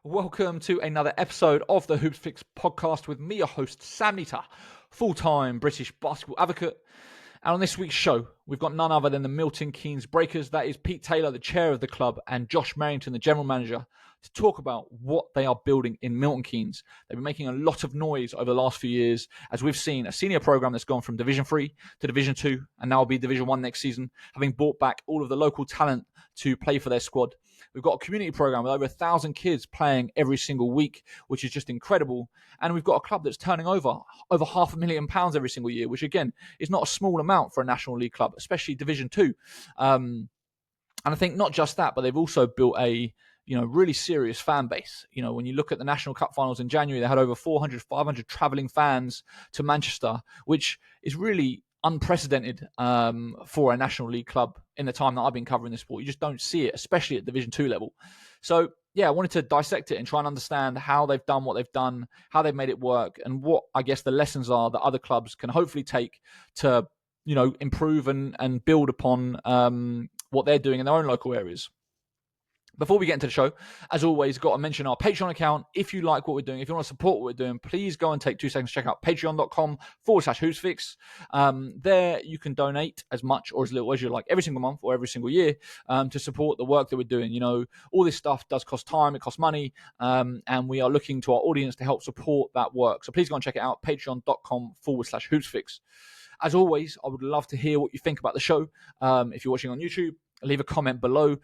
Welcome to another episode of the Hoopsfix Podcast with me, your host, Sam Nita, full-time British basketball advocate. And on this week's show, we've got none other than the Milton Keynes Breakers. That is Pete Taylor, the chair of the club, and Josh Merrington, the general manager, to talk about what they are building in Milton Keynes. They've been making a lot of noise over the last few years, as we've seen a senior program that's gone from Division 3 to Division 2, and now will be Division 1 next season, having brought back all of the local talent to play for their squad. We've got a community program with over 1,000 kids playing every single week, which is just incredible. And we've got a club that's turning over £500,000 every single year, which again is not a small amount for a National League club, especially Division 2. And I think not just that, but they've also built a really serious fan base. When you look at the National Cup finals in January, they had over 400, 500 travelling fans to Manchester, which is really unprecedented for a National League club in the time that I've been covering this sport. You just don't see it, especially at Division 2 level. So, I wanted to dissect it and try and understand how they've done what they've done, how they've made it work, and what, I guess, the lessons are that other clubs can hopefully take to, improve and build upon what they're doing in their own local areas. Before we get into the show, as always, got to mention our Patreon account. If you like what we're doing, if you want to support what we're doing, please go and take 2 seconds to check out patreon.com/Hoopsfix. There you can donate as much or as little as you like every single month or every single year to support the work that we're doing. All this stuff does cost time, it costs money, and we are looking to our audience to help support that work. So please go and check it out, patreon.com/Hoopsfix. As always, I would love to hear what you think about the show. If you're watching on YouTube, leave a comment below.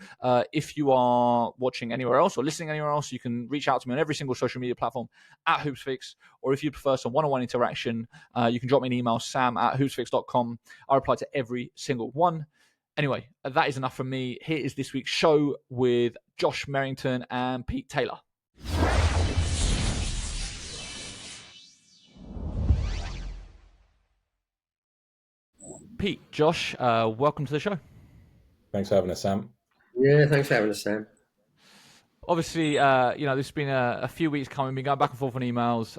If you are watching anywhere else or listening anywhere else, you can reach out to me on every single social media platform at Hoopsfix. Or if you prefer some one-on-one interaction, you can drop me an email, sam@hoopsfix.com. I reply to every single one. Anyway, that is enough from me. Here is this week's show with Josh Merrington and Pete Taylor. Pete, Josh, welcome to the show. Thanks for having us, Sam. Yeah, thanks for having us, Sam. Obviously, this has been a few weeks coming. We've been going back and forth on emails.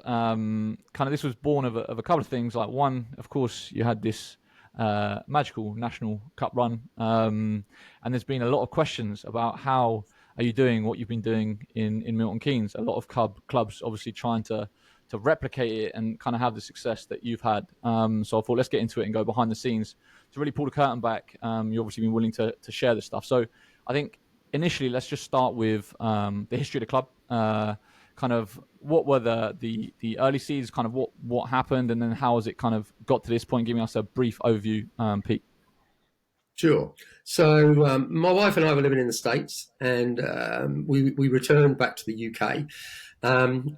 This was born of a couple of things. Like one, of course, you had this magical National Cup run, and there's been a lot of questions about how are you doing what you've been doing in Milton Keynes. A lot of clubs obviously trying to replicate it and kind of have the success that you've had. So I thought let's get into it and go behind the scenes to really pull the curtain back. You've obviously been willing to share this stuff. So I think initially let's just start with the history of the club. Kind of what were the early seasons, kind of what happened, and then how has it kind of got to this point? Giving us a brief overview, Pete. Sure. So my wife and I were living in the States, and we returned back to the UK, and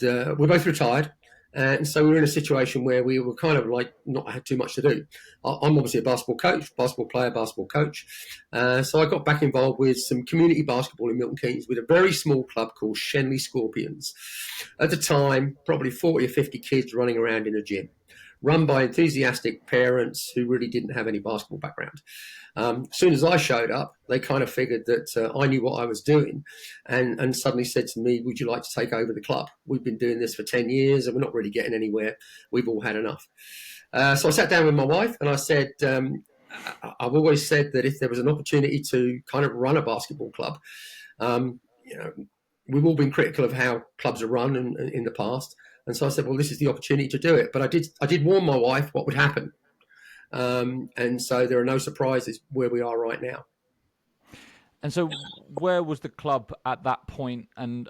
we're both retired. And so we were in a situation where we were kind of like not had too much to do. I'm obviously a basketball player, basketball coach. So I got back involved with some community basketball in Milton Keynes with a very small club called Shenley Scorpions. At the time, probably 40 or 50 kids running around in a gym, run by enthusiastic parents who really didn't have any basketball background. As soon as I showed up, they kind of figured that I knew what I was doing and suddenly said to me, would you like to take over the club? We've been doing this for 10 years and we're not really getting anywhere. We've all had enough. So I sat down with my wife and I said, I've always said that if there was an opportunity to kind of run a basketball club, we've all been critical of how clubs are run in the past. And so I said, well, this is the opportunity to do it. But I did warn my wife what would happen. And so there are no surprises where we are right now. And so where was the club at that point? And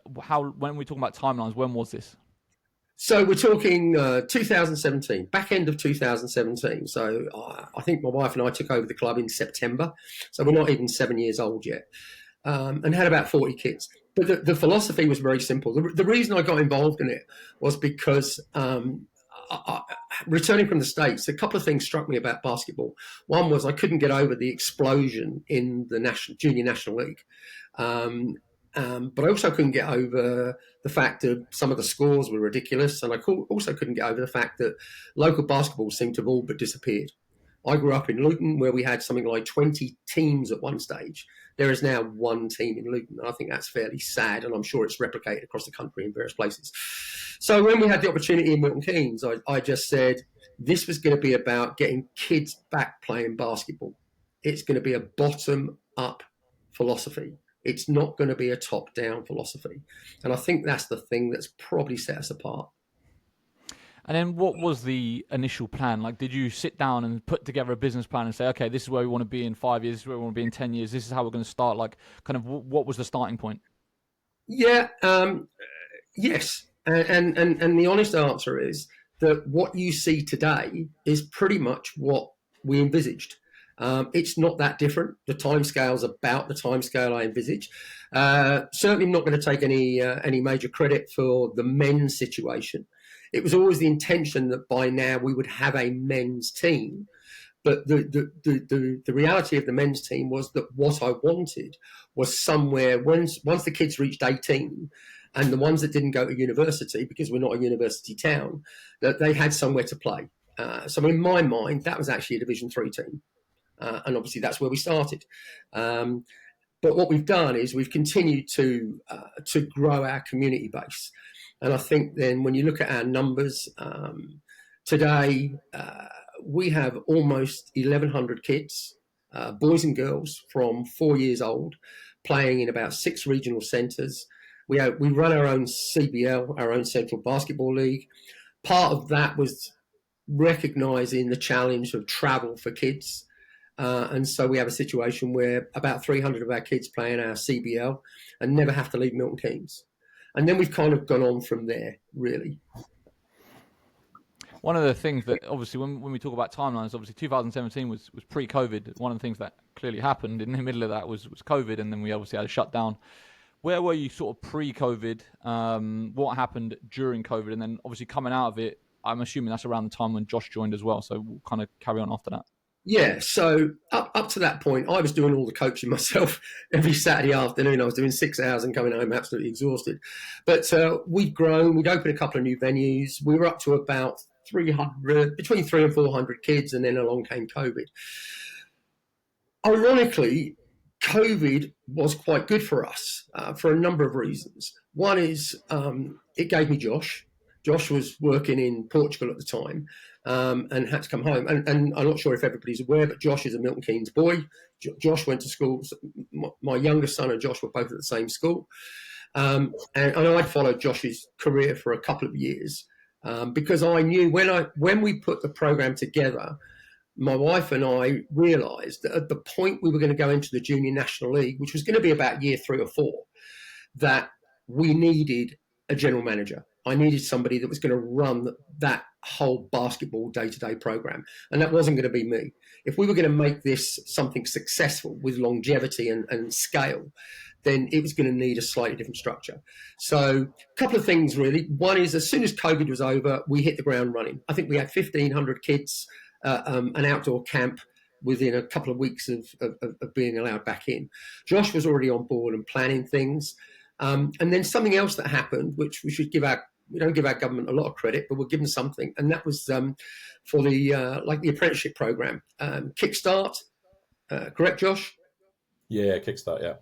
when we talk about timelines, when was this? So we're talking 2017, back end of 2017. So I think my wife and I took over the club in September. So we're not even 7 years old yet, and had about 40 kids. But the philosophy was very simple. The reason I got involved in it was because returning from the States, a couple of things struck me about basketball. One was I couldn't get over the explosion in the Junior National League. But I also couldn't get over the fact that some of the scores were ridiculous. And I also couldn't get over the fact that local basketball seemed to have all but disappeared. I grew up in Luton, where we had something like 20 teams at one stage. There is now one team in Luton. I think that's fairly sad, and I'm sure it's replicated across the country in various places. So when we had the opportunity in Milton Keynes, I just said this was going to be about getting kids back playing basketball. It's going to be a bottom-up philosophy. It's not going to be a top-down philosophy. And I think that's the thing that's probably set us apart. And then what was the initial plan? Like, did you sit down and put together a business plan and say, okay, this is where we want to be in 5 years, this is where we want to be in 10 years, this is how we're going to start? Like, kind of what was the starting point? Yeah, yes. And the honest answer is that what you see today is pretty much what we envisaged. It's not that different. The timescale's about the timescale I envisaged. Certainly not going to take any major credit for the men's situation. It was always the intention that by now we would have a men's team. But the reality of the men's team was that what I wanted was somewhere, once the kids reached 18, and the ones that didn't go to university, because we're not a university town, that they had somewhere to play. So in my mind, that was actually a Division 3 team. And obviously that's where we started. But what we've done is we've continued to grow our community base. And I think then when you look at our numbers, today we have almost 1,100 kids, boys and girls from 4 years old, playing in about 6 regional centres. We run our own CBL, our own Central Basketball League. Part of that was recognising the challenge of travel for kids. And so we have a situation where about 300 of our kids play in our CBL and never have to leave Milton Keynes. And then we've kind of gone on from there, really. One of the things that obviously when we talk about timelines, obviously 2017 was pre-COVID. One of the things that clearly happened in the middle of that was COVID, and then we obviously had a shutdown. Where were you sort of pre-COVID? What happened during COVID? And then obviously coming out of it, I'm assuming that's around the time when Josh joined as well. So we'll kind of carry on after that. Yeah, so up to that point, I was doing all the coaching myself every Saturday afternoon. I was doing 6 hours and coming home absolutely exhausted. But we'd grown. We'd opened a couple of new venues. We were up to about 300, between 300 and 400 kids, and then along came COVID. Ironically, COVID was quite good for us for a number of reasons. One is it gave me Josh. Josh was working in Portugal at the time and had to come home. And I'm not sure if everybody's aware, but Josh is a Milton Keynes boy. Josh went to school. My youngest son and Josh were both at the same school. And I'd followed Josh's career for a couple of years because I knew when we put the program together, my wife and I realised that at the point we were going to go into the Junior National League, which was going to be about year 3 or 4, that we needed a general manager. I needed somebody that was going to run that whole basketball day-to-day program. And that wasn't going to be me. If we were going to make this something successful with longevity and scale, then it was going to need a slightly different structure. So a couple of things, really. One is as soon as COVID was over, we hit the ground running. I think we had 1,500 kids, an outdoor camp within a couple of weeks of being allowed back in. Josh was already on board and planning things. And then something else that happened, which we don't give our government a lot of credit, but we'll give them something. And that was for the apprenticeship program. Kickstart, correct, Josh? Yeah, Kickstart, yeah.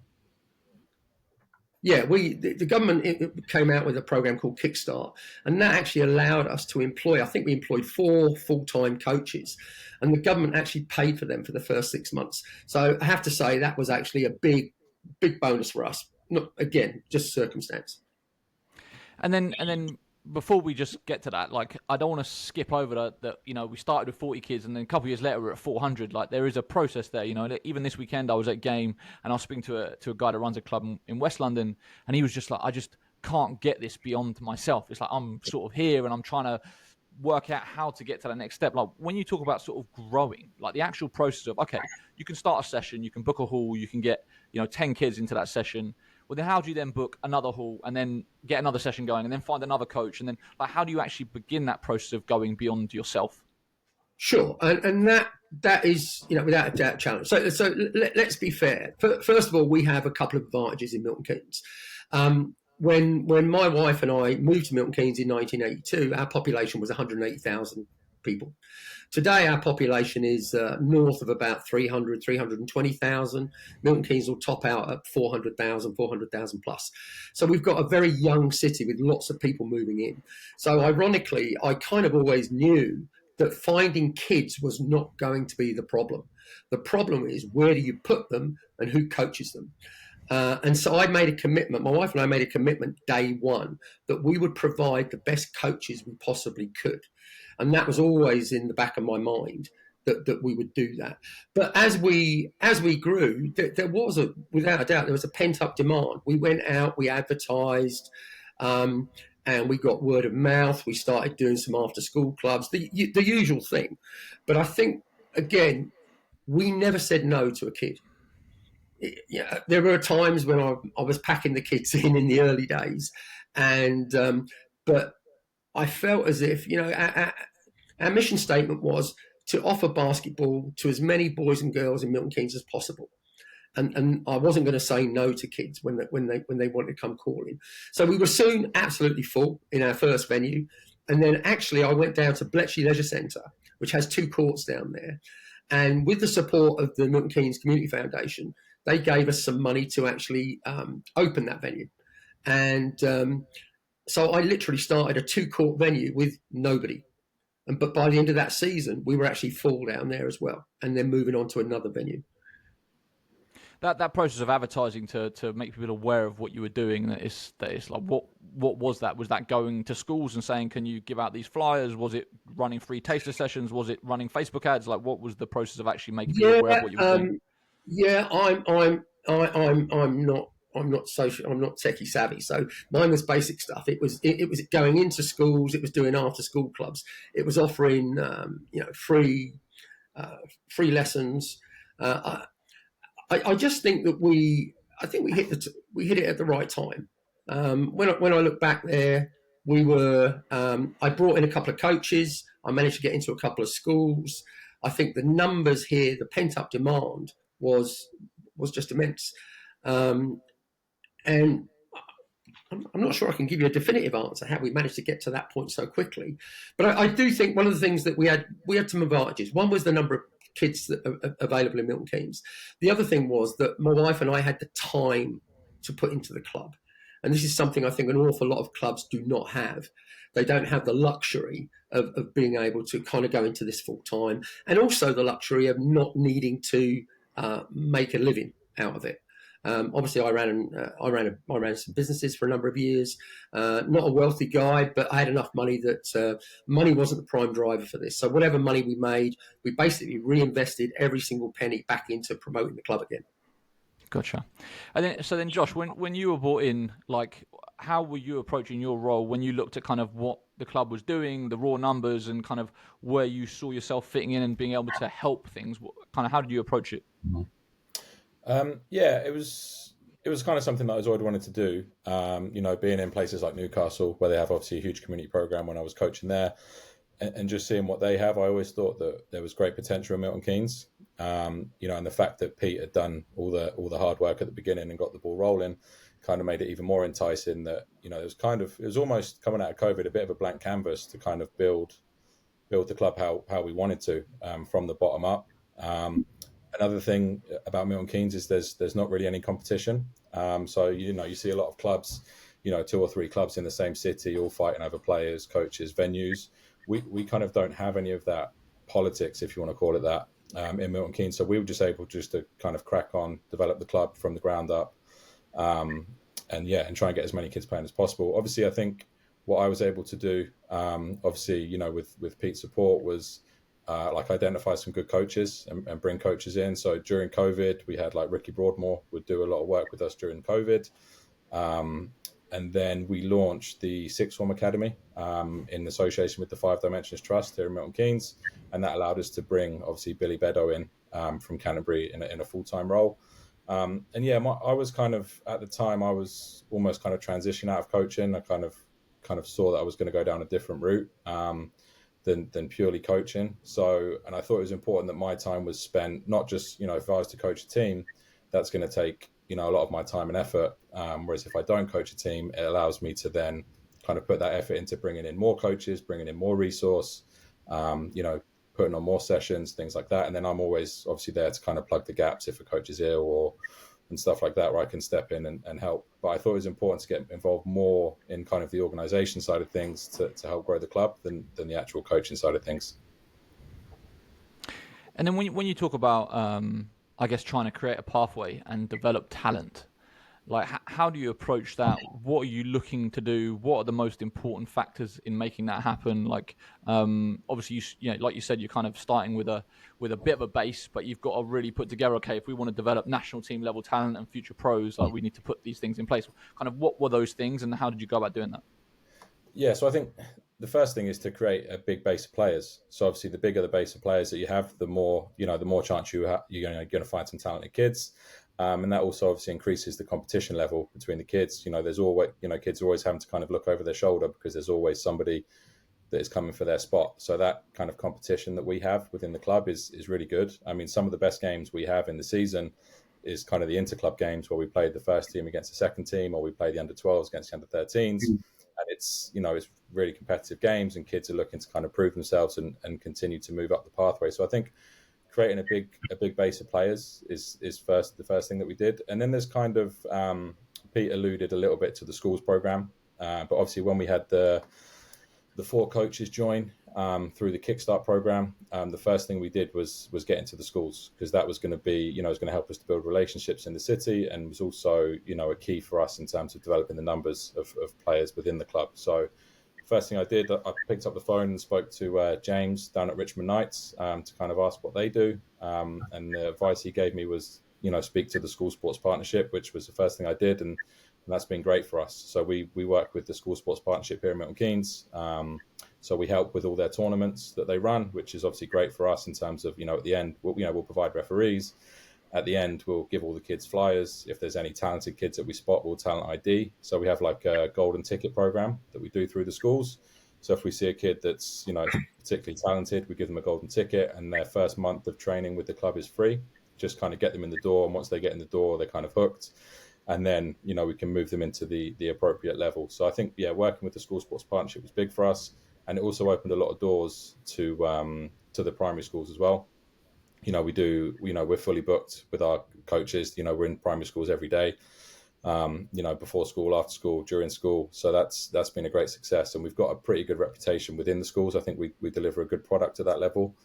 Yeah, the government it came out with a program called Kickstart, and that actually allowed us to employ, I think we employed 4 full-time coaches, and the government actually paid for them for the first 6 months. So I have to say that was actually a big bonus for us. Not, again, just circumstance. And then before we just get to that, like, I don't want to skip over that, we started with 40 kids and then a couple of years later we're at 400. Like, there is a process there, even this weekend I was at game and I was speaking to a guy that runs a club in West London, and he was just like, I just can't get this beyond myself. It's like, I'm sort of here and I'm trying to work out how to get to the next step. Like, when you talk about sort of growing, like the actual process of, okay, you can start a session, you can book a hall, you can get, 10 kids into that session. Well, then how do you then book another hall and then get another session going and then find another coach? And then, like, how do you actually begin that process of going beyond yourself? Sure. And that is, without a doubt, challenge. So let's be fair. First of all, we have a couple of advantages in Milton Keynes. When my wife and I moved to Milton Keynes in 1982, our population was 180,000 people. Today, our population is north of about 300, 320,000. Milton Keynes will top out at 400,000 plus. So we've got a very young city with lots of people moving in. So ironically, I kind of always knew that finding kids was not going to be the problem. The problem is, where do you put them and who coaches them? And so I made a commitment, my wife and I made a commitment day one that we would provide the best coaches we possibly could. And that was always in the back of my mind that we would do that. But as we grew, there was without a doubt, there was a pent up demand. We went out, we advertised, and we got word of mouth. We started doing some after school clubs, the usual thing. But I think, again, we never said no to a kid. Yeah, there were times when I was packing the kids in the early days, and but I felt as if, our mission statement was to offer basketball to as many boys and girls in Milton Keynes as possible. And I wasn't going to say no to kids when they wanted to come calling. So we were soon absolutely full in our first venue. And then actually I went down to Bletchley Leisure Centre, which has 2 courts down there. And with the support of the Milton Keynes Community Foundation, they gave us some money to actually open that venue. And so I literally started a 2-court venue with nobody. But by the end of that season, we were actually full down there as well, and then moving on to another venue. That process of advertising to make people aware of what you were doing, that is like, what was that? Was that going to schools and saying, can you give out these flyers? Was it running free taster sessions? Was it running Facebook ads? Like, what was the process of actually making people aware of what you were doing? Yeah, I'm not social. I'm not techie savvy, so mine was basic stuff. It was going into schools. It was doing after school clubs. It was offering free lessons. I just think that we hit it at the right time. When I look back there, we were. I brought in a couple of coaches. I managed to get into a couple of schools. I think the numbers here, the pent up demand was just immense. And I'm not sure I can give you a definitive answer how we managed to get to that point so quickly. But I do think one of the things that we had some advantages. One was the number of kids that are available in Milton Keynes. The other thing was that my wife and I had the time to put into the club. And this is something I think an awful lot of clubs do not have. They don't have the luxury of being able to kind of go into this full time, and also the luxury of not needing to make a living out of it. Obviously, I ran some businesses for a number of years. Not a wealthy guy, but I had enough money that money wasn't the prime driver for this. So whatever money we made, we basically reinvested every single penny back into promoting the club again. Gotcha. And then Josh, when you were brought in, like, how were you approaching your role when you looked at kind of what the club was doing, the raw numbers, and kind of where you saw yourself fitting in and being able to help things? Kind of how did you approach it? It was kind of something that I always wanted to do. Being in places like Newcastle, where they have obviously a huge community program, when I was coaching there, and just seeing what they have, I always thought that there was great potential in Milton Keynes. And the fact that Pete had done all the hard work at the beginning and got the ball rolling kind of made it even more enticing. That it was almost coming out of COVID a bit of a blank canvas to kind of build the club how we wanted to, from the bottom up. Another thing about Milton Keynes is there's not really any competition. So you see a lot of clubs, 2 or 3 clubs in the same city, all fighting over players, coaches, venues. We kind of don't have any of that politics, if you want to call it that, in Milton Keynes. So we were just able to kind of crack on, develop the club from the ground up, and try and get as many kids playing as possible. Obviously, I think what I was able to do, with Pete's support, was identify some good coaches and bring coaches in. So during COVID, we had like Ricky Broadmoor would do a lot of work with us during COVID. And then we launched the Sixth Form Academy in association with the 5 Dimensions Trust here in Milton Keynes. And that allowed us to bring, obviously, Billy Beddoe in from Canterbury in a full-time role. I was kind of, at the time, I was almost kind of transitioning out of coaching. I kind of saw that I was going to go down a different route than purely coaching. So, and I thought it was important that my time was spent, not just, if I was to coach a team, that's going to take, a lot of my time and effort. Whereas if I don't coach a team, it allows me to then kind of put that effort into bringing in more coaches, bringing in more resource, putting on more sessions, things like that. And then I'm always obviously there to kind of plug the gaps if a coach is ill and stuff like that, where I can step in and help. But I thought it was important to get involved more in kind of the organization side of things to help grow the club than the actual coaching side of things. And then when you talk about, I guess, trying to create a pathway and develop talent, Like, how do you approach that? What are you looking to do? What are the most important factors in making that happen? Like, obviously, you know, like you said, you're kind of starting with a bit of a base, but you've got to really put together. Okay, if we want to develop national team level talent and future pros, like we need to put these things in place. Kind of, what were those things, and how did you go about doing that? Yeah, so I think the first thing is to create a big base of players. So obviously, the bigger the base of players that you have, the more chance you're going to find some talented kids. And that also obviously increases the competition level between the kids. You know, there's always, kids are always having to kind of look over their shoulder because there's always somebody that is coming for their spot. So that kind of competition that we have within the club is really good. I mean, some of the best games we have in the season is kind of the interclub games where we played the first team against the second team, or we play the under-12s against the under-13s. And it's really competitive games, and kids are looking to kind of prove themselves and continue to move up the pathway. So I think creating a big base of players is the first thing that we did. And then there's kind of Pete alluded a little bit to the schools program, but obviously when we had the 4 coaches join through the Kickstart program, the first thing we did was get into the schools, because that was going to be was going to help us to build relationships in the city, and was also a key for us in terms of developing the numbers of players within the club. So first thing I did, I picked up the phone and spoke to James down at Richmond Knights to kind of ask what they do. And the advice he gave me was, speak to the school sports partnership, which was the first thing I did. And that's been great for us. So we work with the school sports partnership here in Milton Keynes. So we help with all their tournaments that they run, which is obviously great for us in terms of, at the end, we'll provide referees. At the end, we'll give all the kids flyers. If there's any talented kids that we spot, we'll talent ID. So we have like a golden ticket program that we do through the schools. So if we see a kid that's, particularly talented, we give them a golden ticket, and their first month of training with the club is free. Just kind of get them in the door. And once they get in the door, they're kind of hooked. And then, we can move them into the appropriate level. So I think, working with the school sports partnership was big for us. And it also opened a lot of doors to the primary schools as well. We're fully booked with our coaches. We're in primary schools every day, before school, after school, during school. So that's been a great success. And we've got a pretty good reputation within the schools. I think we deliver a good product at that level.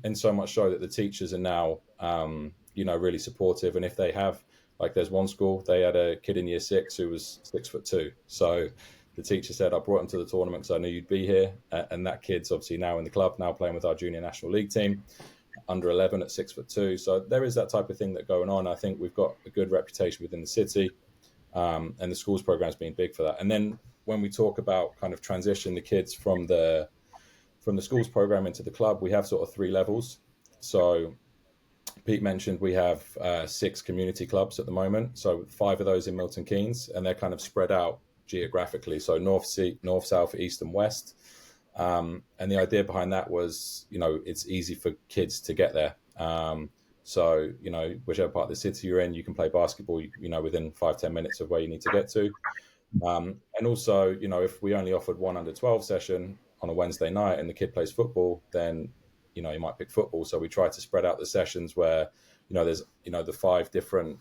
And so much so that the teachers are now, really supportive. And if they have, like there's one school, they had a kid in year 6 who was 6'2". So the teacher said, I brought him to the tournament because I knew you'd be here. And that kid's obviously now in the club, now playing with our junior national league team, under 11 at 6'2". So there is that type of thing that going on. I think we've got a good reputation within the city, and the schools program has been big for that. And then when we talk about kind of transition the kids from the schools program into the club, we have sort of 3 levels. So Pete mentioned we have 6 community clubs at the moment. So 5 of those in Milton Keynes, and they're kind of spread out geographically. So north, south, east, and west. And the idea behind that was, it's easy for kids to get there. So, whichever part of the city you're in, you can play basketball, within 5-10 minutes of where you need to get to. And also, if we only offered one under-12 session on a Wednesday night and the kid plays football, then, he might pick football. So we try to spread out the sessions where, there's, the 6 different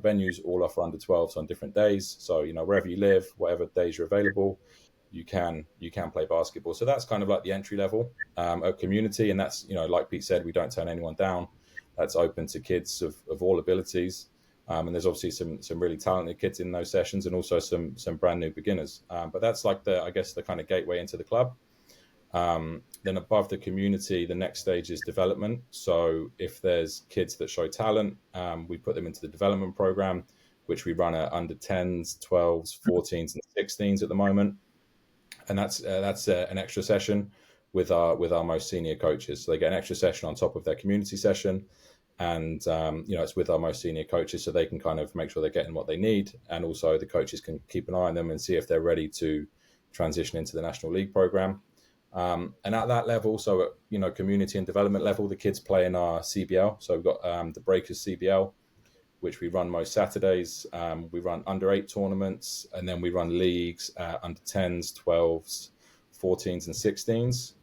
venues all offer under-12s on different days. So, wherever you live, whatever days you're available, you can play basketball. So that's kind of like the entry level of community. And that's, like Pete said, we don't turn anyone down. That's open to kids of all abilities. And there's obviously some really talented kids in those sessions, and also some brand new beginners. But that's like the kind of gateway into the club. Then above the community, the next stage is development. So if there's kids that show talent, we put them into the development program, which we run at under 10s, 12s, 14s, and 16s at the moment. And that's an extra session with our most senior coaches. So they get an extra session on top of their community session, and it's with our most senior coaches, so they can kind of make sure they're getting what they need, and also the coaches can keep an eye on them and see if they're ready to transition into the National League program. And at that level, so at community and development level, the kids play in our CBL. So we've got the Breakers CBL, which we run most Saturdays. We run under 8 tournaments, and then we run leagues under 10s, 12s, 14s, and 16s.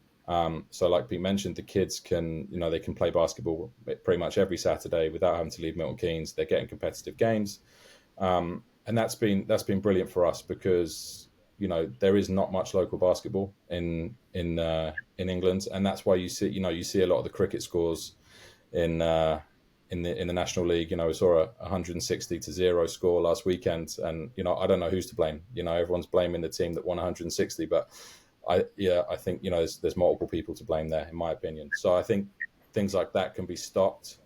So like Pete mentioned, the kids can, they can play basketball pretty much every Saturday without having to leave Milton Keynes. They're getting competitive games. And that's been brilliant for us because, there is not much local basketball in England. And that's why you see a lot of the cricket scores in in the National League. We saw a 160-0 score last weekend, and I don't know who's to blame. Everyone's blaming the team that won 160, but I think there's multiple people to blame there, in my opinion. So I think things like that can be stopped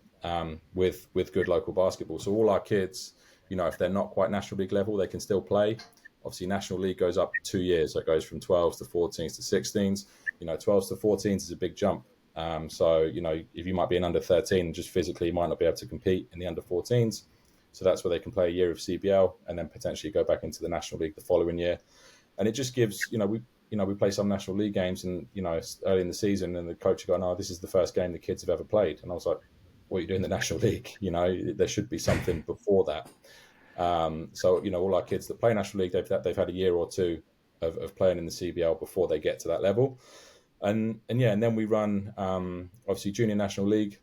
with good local basketball. So all our kids, if they're not quite National League level, they can still play. Obviously, National League goes up 2 years. So it goes from 12s to 14s to 16s. 12s to 14s is a big jump. So, if you might be an under 13 and just physically you might not be able to compete in the under 14s. So that's where they can play a year of CBL and then potentially go back into the National League the following year. And it just gives, we play some National League games and, it's early in the season and the coach will go, no, this is the first game the kids have ever played. And I was like, what are you doing in the National League? There should be something before that. So, all our kids that play National League, they've had a year or two of playing in the CBL before they get to that level. And then we run, obviously, Junior National League.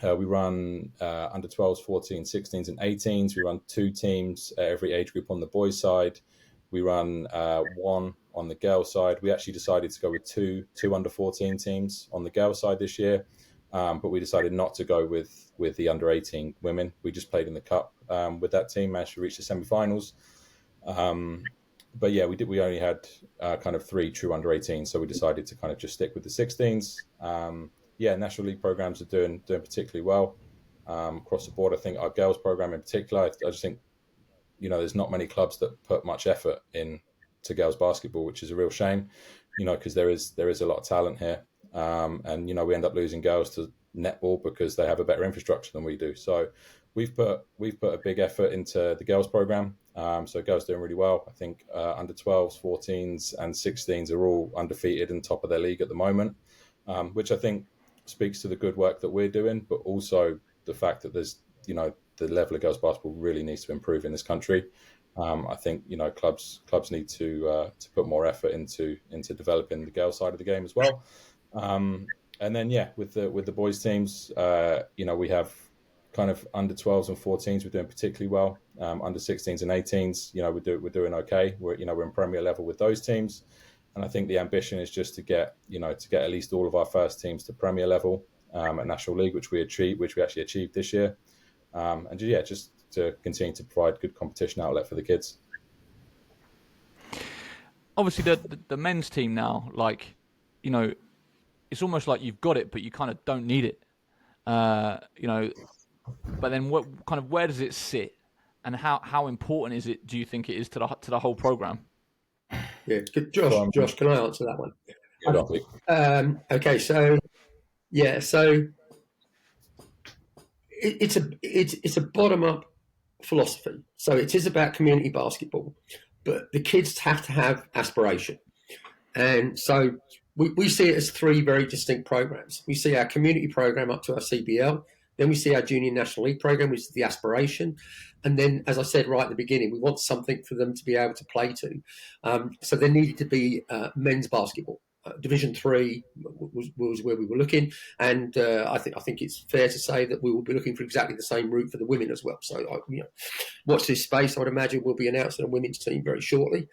We run under 12s, 14s, 16s, and 18s. We run 2 teams every age group on the boys' side. We run 1 on the girls' side. We actually decided to go with two under 14 teams on the girls' side this year. But we decided not to go with the under 18 women. We just played in the cup with that team, managed to reach the semi-finals. But yeah, we only had kind of 3 true under 18s, so we decided to kind of just stick with the 16s. National League programs are doing particularly well across the board. I think our girls program in particular, I just think there's not many clubs that put much effort in to girls basketball, which is a real shame. Because there is a lot of talent here. And we end up losing girls to netball because they have a better infrastructure than we do. So we've put a big effort into the girls program. So girls doing really well. I think under 12s, 14s, and 16s are all undefeated and top of their league at the moment, which I think speaks to the good work that we're doing, but also the fact that there's the level of girls basketball really needs to improve in this country. I think clubs need to put more effort into developing the girls side of the game as well. And then with the boys teams, we have kind of under 12s and 14s we're doing particularly well. Under 16s and 18s, we're doing okay. We're in Premier level with those teams, and I think the ambition is just to get at least all of our first teams to Premier level at National League, which we actually achieved this year. And just to continue to provide good competition outlet for the kids. Obviously, the men's team now, it's almost like you've got it, but you kind of don't need it. But then where does it sit, and how important is it? Do you think it is to the whole program? Yeah, Josh, can I answer that one? Yeah, okay, so it's a bottom up philosophy. So it is about community basketball, but the kids have to have aspiration, and so we see it as 3 very distinct programs. We see our community program up to our CBL. Then we see our Junior National League program, which is the aspiration. And then, as I said right at the beginning, we want something for them to be able to play to. So there needed to be men's basketball. Division 3 was where we were looking. And I think it's fair to say that we will be looking for exactly the same route for the women as well. So watch this space. I would imagine we'll be announcing a women's team very shortly.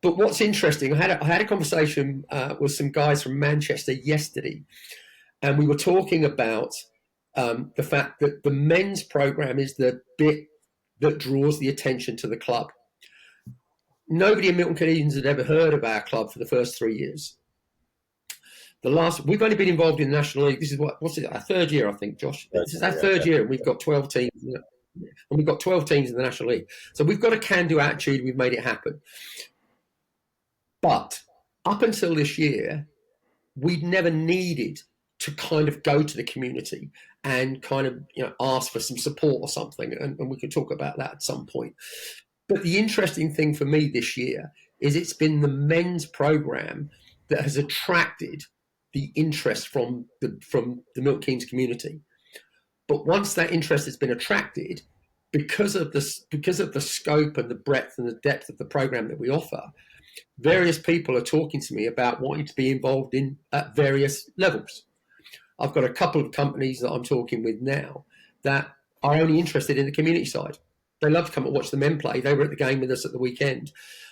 But what's interesting, I had a conversation with some guys from Manchester yesterday, and we were talking about the fact that the men's program is the bit that draws the attention to the club. Nobody in Milton Keynes had ever heard of our club for the first 3 years. We've only been involved in the National League. This is what's it? Our 3rd year, I think, Josh. This is our 3rd year, and we've got 12 teams. And we've got 12 teams in the National League. So we've got a can-do attitude. We've made it happen. But up until this year, we'd never needed to kind of go to the community and kind of ask for some support or something, and we can talk about that at some point. But the interesting thing for me this year is it's been the men's program that has attracted the interest from the Milton Keynes community. But once that interest has been attracted, because of the scope and the breadth and the depth of the program that we offer, various people are talking to me about wanting to be involved in at various levels. I've got a couple of companies that I'm talking with now that are only interested in the community side. They love to come and watch the men play. They were at the game with us at the weekend,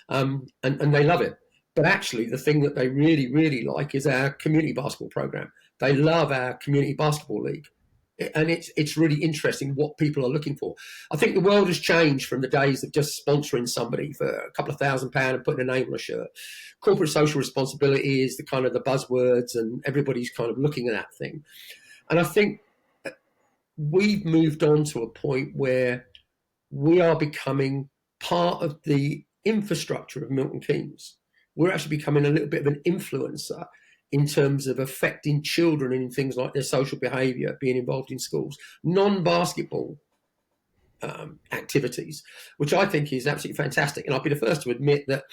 and they love it. But actually, the thing that they really, really like is our community basketball program. They love our community basketball league. And it's really interesting what people are looking for. I think the world has changed from the days of just sponsoring somebody for a couple of £1,000 and putting a name on a shirt. Corporate social responsibility is the kind of the buzzwords, and everybody's kind of looking at that thing. And I think we've moved on to a point where we are becoming part of the infrastructure of Milton Keynes. We're actually becoming a little bit of an influencer in terms of affecting children in things like their social behaviour, being involved in schools, non-basketball activities, which I think is absolutely fantastic. And I'll be the first to admit that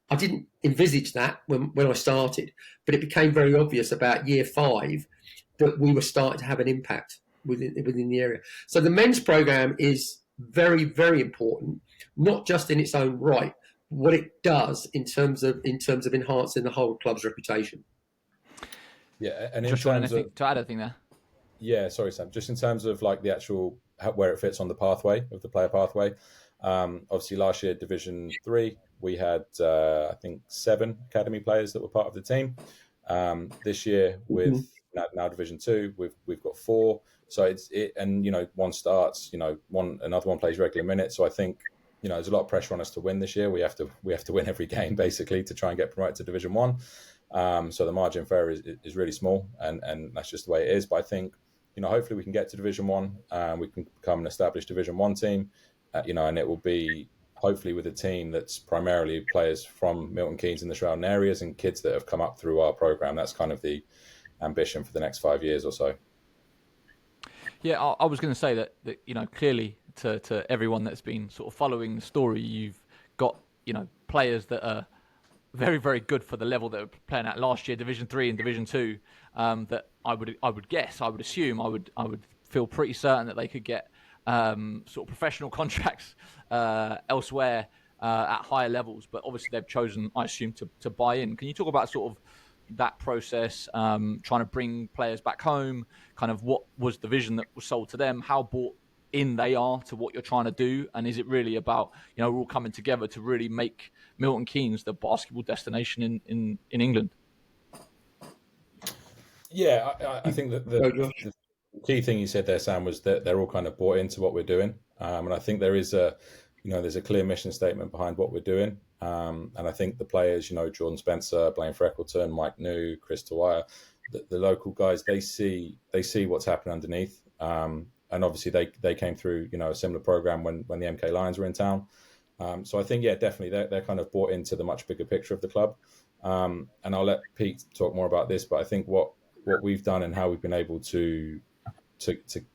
I didn't envisage that when I started, but it became very obvious about year 5 that we were starting to have an impact within the area. So the men's program is very, very important, not just in its own right, what it does in terms of enhancing the whole club's reputation. Yeah, and in Just terms to add anything there. Yeah, sorry, Sam. Just in terms of like the actual where it fits on the pathway of the player pathway. Obviously, last year Division 3, we had I think 7 academy players that were part of the team. This year with now Division 2, we've got 4. So and one starts, another one plays regular minutes. So I think there's a lot of pressure on us to win this year. We have to win every game basically to try and get promoted to Division 1. So the margin for error is really small, and that's just the way it is. But I think, hopefully we can get to Division 1, we can become an established Division 1 team, and it will be hopefully with a team that's primarily players from Milton Keynes and the surrounding areas and kids that have come up through our program. That's kind of the ambition for the next 5 years or so. Yeah, I was going to say that clearly to everyone that's been sort of following the story, you've got players that are very, very good for the level that were playing at last year, Division 3 and Division 2. That I would assume, I would feel pretty certain that they could get sort of professional contracts elsewhere at higher levels. But obviously they've chosen, I assume, to buy in. Can you talk about sort of that process, trying to bring players back home, kind of what was the vision that was sold to them, how bought in they are to what you're trying to do, and is it really about we're all coming together to really make Milton Keynes the basketball destination in England? Yeah, I think that the key thing you said there, Sam, was that they're all kind of bought into what we're doing, and I think there is there's a clear mission statement behind what we're doing, and I think the players, Jordan Spencer, Blaine Freckleton, Mike New, Chris Tawaya, the local guys, they see what's happening underneath. And obviously they came through, a similar program when the MK Lions were in town. So I think, definitely they're kind of bought into the much bigger picture of the club. And I'll let Pete talk more about this, but I think what we've done and how we've been able to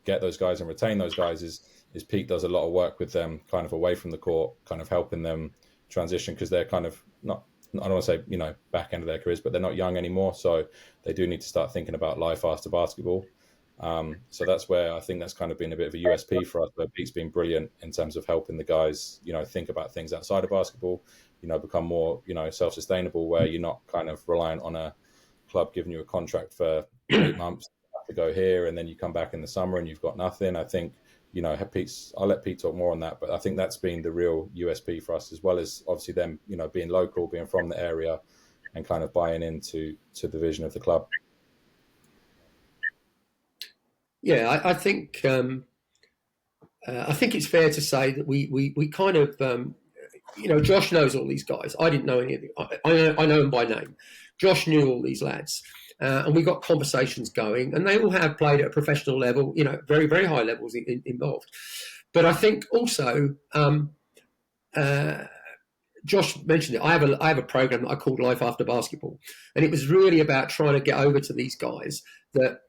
get those guys and retain those guys is Pete does a lot of work with them kind of away from the court, kind of helping them transition, because they're kind of not, I don't want to say, back end of their careers, but they're not young anymore. So they do need to start thinking about life after basketball. So that's where I think that's kind of been a bit of a USP for us, where Pete's been brilliant in terms of helping the guys, think about things outside of basketball, become more, self-sustainable, where you're not kind of reliant on a club giving you a contract for 8 months to go here, and then you come back in the summer and you've got nothing. I think, I'll let Pete talk more on that, but I think that's been the real USP for us, as well as obviously them, being local, being from the area, and kind of buying into the vision of the club. Yeah, I think it's fair to say that we kind of Josh knows all these guys. I didn't know any of them. I know them by name. Josh knew all these lads, and we got conversations going, and they all have played at a professional level, very, very high levels involved. But I think also, Josh mentioned it. I have a program that I called Life After Basketball, and it was really about trying to get over to these guys that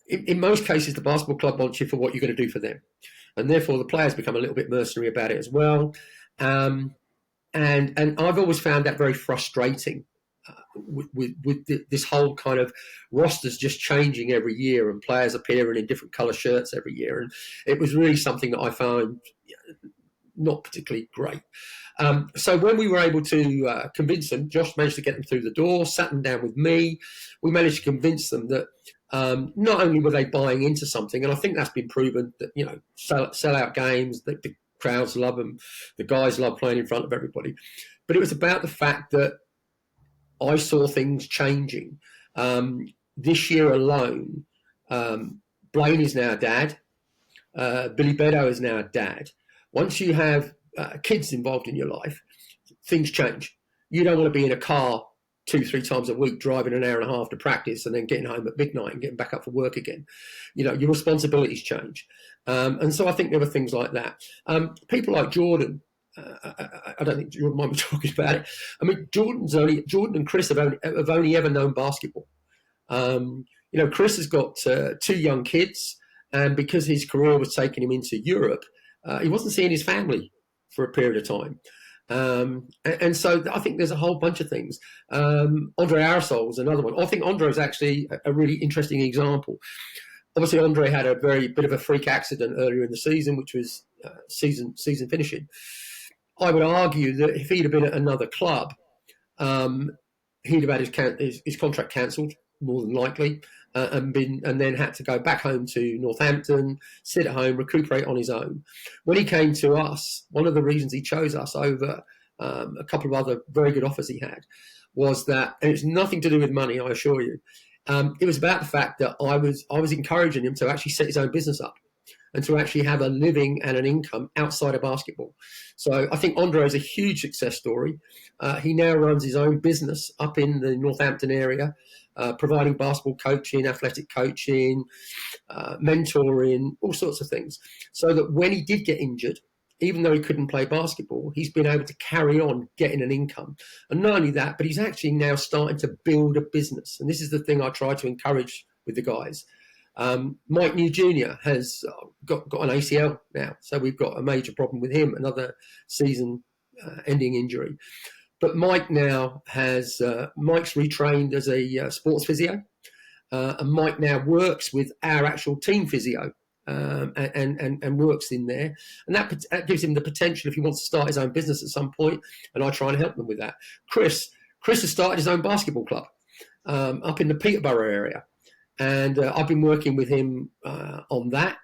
in most cases, the basketball club wants you for what you're going to do for them. And therefore, the players become a little bit mercenary about it as well. And I've always found that very frustrating with this whole kind of rosters just changing every year and players appearing in different colour shirts every year. And it was really something that I found not particularly great. So when we were able to convince them, Josh managed to get them through the door, sat them down with me. We managed to convince them that not only were they buying into something, and I think that's been proven that, sell out games, that the crowds love them, the guys love playing in front of everybody. But it was about the fact that I saw things changing. This year alone, Blaine is now a dad. Billy Bedo is now a dad. Once you have kids involved in your life, things change. You don't want to be in a car 2-3 times a week, driving an hour and a half to practice and then getting home at midnight and getting back up for work again. Your responsibilities change. And so I think there were things like that. People like Jordan, I don't think Jordan might be talking about it. I mean, Jordan and Chris have only ever known basketball. Chris has got 2 young kids, and because his career was taking him into Europe, he wasn't seeing his family for a period of time. And so I think there's a whole bunch of things. Andre Aerosol's is another one. I think Andre is actually a really interesting example. Obviously, Andre had a very bit of a freak accident earlier in the season, which was season finishing. I would argue that if he'd have been at another club, he'd have had his contract cancelled, more than likely, and then had to go back home to Northampton, sit at home, recuperate on his own. When he came to us, one of the reasons he chose us over a couple of other very good offers he had was that, and it's nothing to do with money, I assure you. It was about the fact that I was encouraging him to actually set his own business up and to actually have a living and an income outside of basketball. So I think Andre is a huge success story. He now runs his own business up in the Northampton area, providing basketball coaching, athletic coaching, mentoring, all sorts of things. So that when he did get injured, even though he couldn't play basketball, he's been able to carry on getting an income. And not only that, but he's actually now starting to build a business. And this is the thing I try to encourage with the guys. Mike New Jr. has got an ACL now, so we've got a major problem with him, another season-ending injury. But Mike now has Mike's retrained as a sports physio, and Mike now works with our actual team physio and works in there, and that gives him the potential if he wants to start his own business at some point. And I try and help them with that. Chris has started his own basketball club up in the Peterborough area. And I've been working with him on that,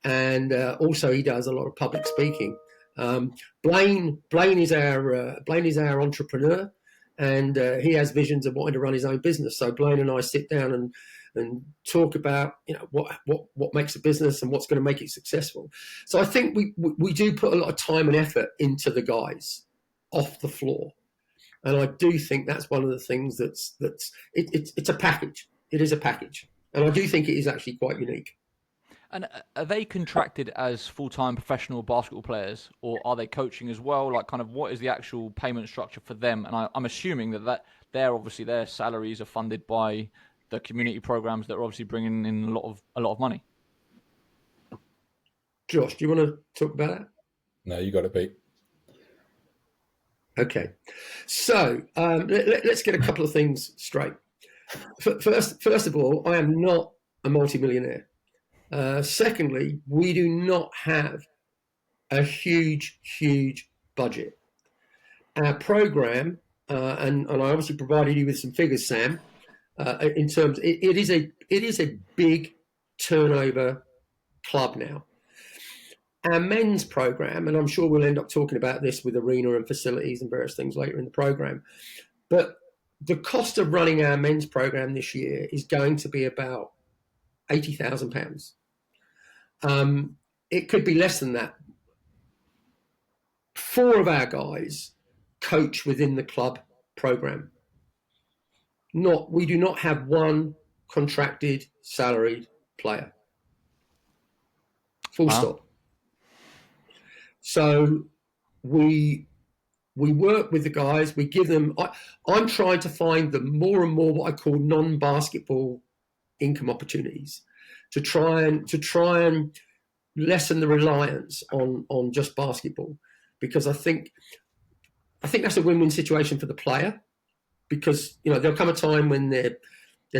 and also he does a lot of public speaking. Blaine is our entrepreneur, and he has visions of wanting to run his own business. So Blaine and I sit down and talk about what makes a business and what's going to make it successful. So I think we do put a lot of time and effort into the guys off the floor, and I do think that's one of the things it's a package. It is a package. And I do think it is actually quite unique. And are they contracted as full-time professional basketball players, or are they coaching as well? Like, kind of, what is the actual payment structure for them? And I'm assuming that obviously their salaries are funded by the community programs that are obviously bringing in a lot of money. Josh, do you want to talk about that? No, you got it, Pete. Okay, so let's get a couple of things straight. First of all, I am not a multimillionaire. Secondly, we do not have a huge budget. Our program, and I obviously provided you with some figures, Sam. In terms, it is a big turnover club now. Our men's program, and I'm sure we'll end up talking about this with arena and facilities and various things later in the program, but the cost of running our men's program this year is going to be about £80,000. It could be less than that. 4 of our guys coach within the club program. We do not have one contracted salaried player. Full stop. So we work with the guys. We give them. I'm trying to find them more and more what I call non-basketball income opportunities to try and lessen the reliance on just basketball, because I think that's a win-win situation for the player, because there'll come a time when they're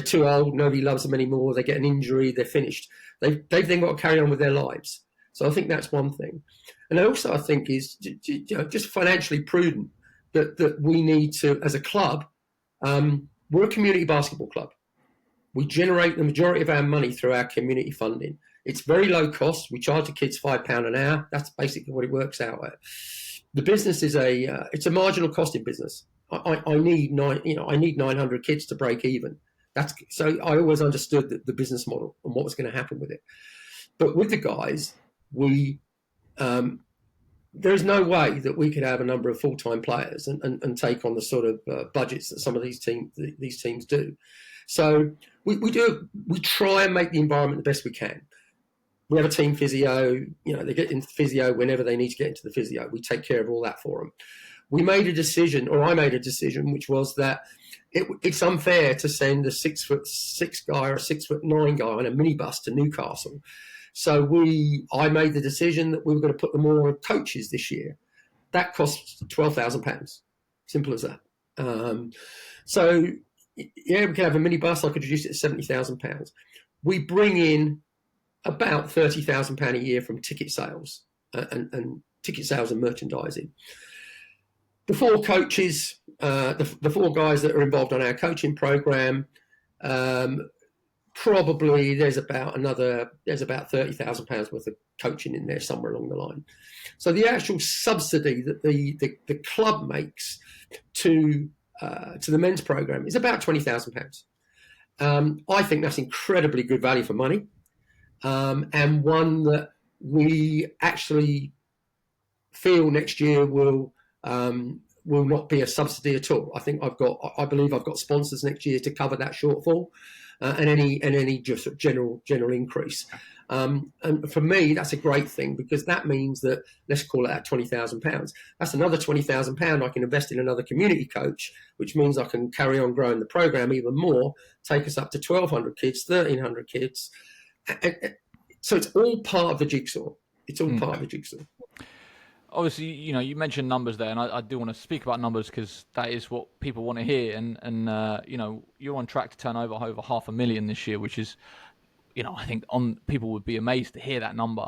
too old, nobody loves them anymore, they get an injury, they're finished. They've then got to carry on with their lives. So I think that's one thing. And also I think is just financially prudent that we need to, as a club, we're a community basketball club. We generate the majority of our money through our community funding. It's very low cost. We charge the kids £5 an hour. That's basically what it works out at. The business is it's a marginal costing business. I need 900 kids to break even. So I always understood the business model and what was going to happen with it. But with the guys, there's no way that we could have a number of full-time players and take on the sort of budgets that some of these teams do. So we try and make the environment the best we can. We have a team physio, they get into physio whenever they need to get into the physio. We take care of all that for them. I made a decision, which was that it's unfair to send a 6'6" guy or a 6'9" guy on a minibus to Newcastle. So I made the decision that we were going to put them all on coaches this year. That costs £12,000. Simple as that. So we could have a minibus. I could reduce it to £70,000. We bring in about £30,000 a year from ticket sales and ticket sales and merchandising. The four coaches, the four guys that are involved on our coaching program, probably there's about £30,000 worth of coaching in there somewhere along the line. So the actual subsidy that the club makes to the men's program is about £20,000. I think that's incredibly good value for money, and one that we actually feel next year will not be a subsidy at all. I believe I've got sponsors next year to cover that shortfall and any just sort of general increase. And for me, that's a great thing, because that means that, let's call it at £20,000. That's another £20,000 I can invest in another community coach, which means I can carry on growing the program even more, take us up to 1,200 kids, 1,300 kids. So it's all part of the jigsaw. Part of the jigsaw. Obviously, you mentioned numbers there, and I do want to speak about numbers because that is what people want to hear. And you're on track to turn over 500,000 this year, which is, I think people would be amazed to hear that number.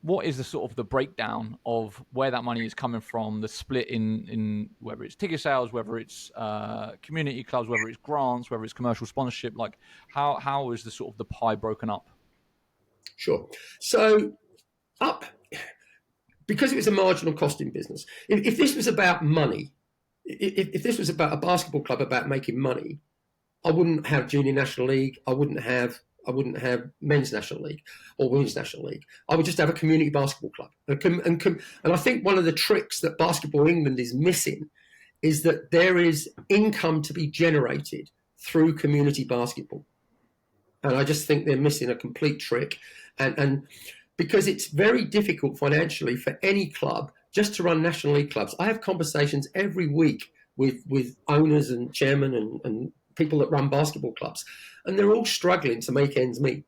What is the sort of the breakdown of where that money is coming from, the split in whether it's ticket sales, whether it's community clubs, whether it's grants, whether it's commercial sponsorship? Like how is the sort of the pie broken up? Sure. So because it was a marginal costing business. If this was about money, if this was about a basketball club about making money, I wouldn't have Junior National League. I wouldn't have Men's National League or Women's National League. I would just have a community basketball club. And I think one of the tricks that Basketball England is missing is that there is income to be generated through community basketball. And I just think they're missing a complete trick. And because it's very difficult financially for any club just to run National League clubs. I have conversations every week with owners and chairmen and people that run basketball clubs, and they're all struggling to make ends meet.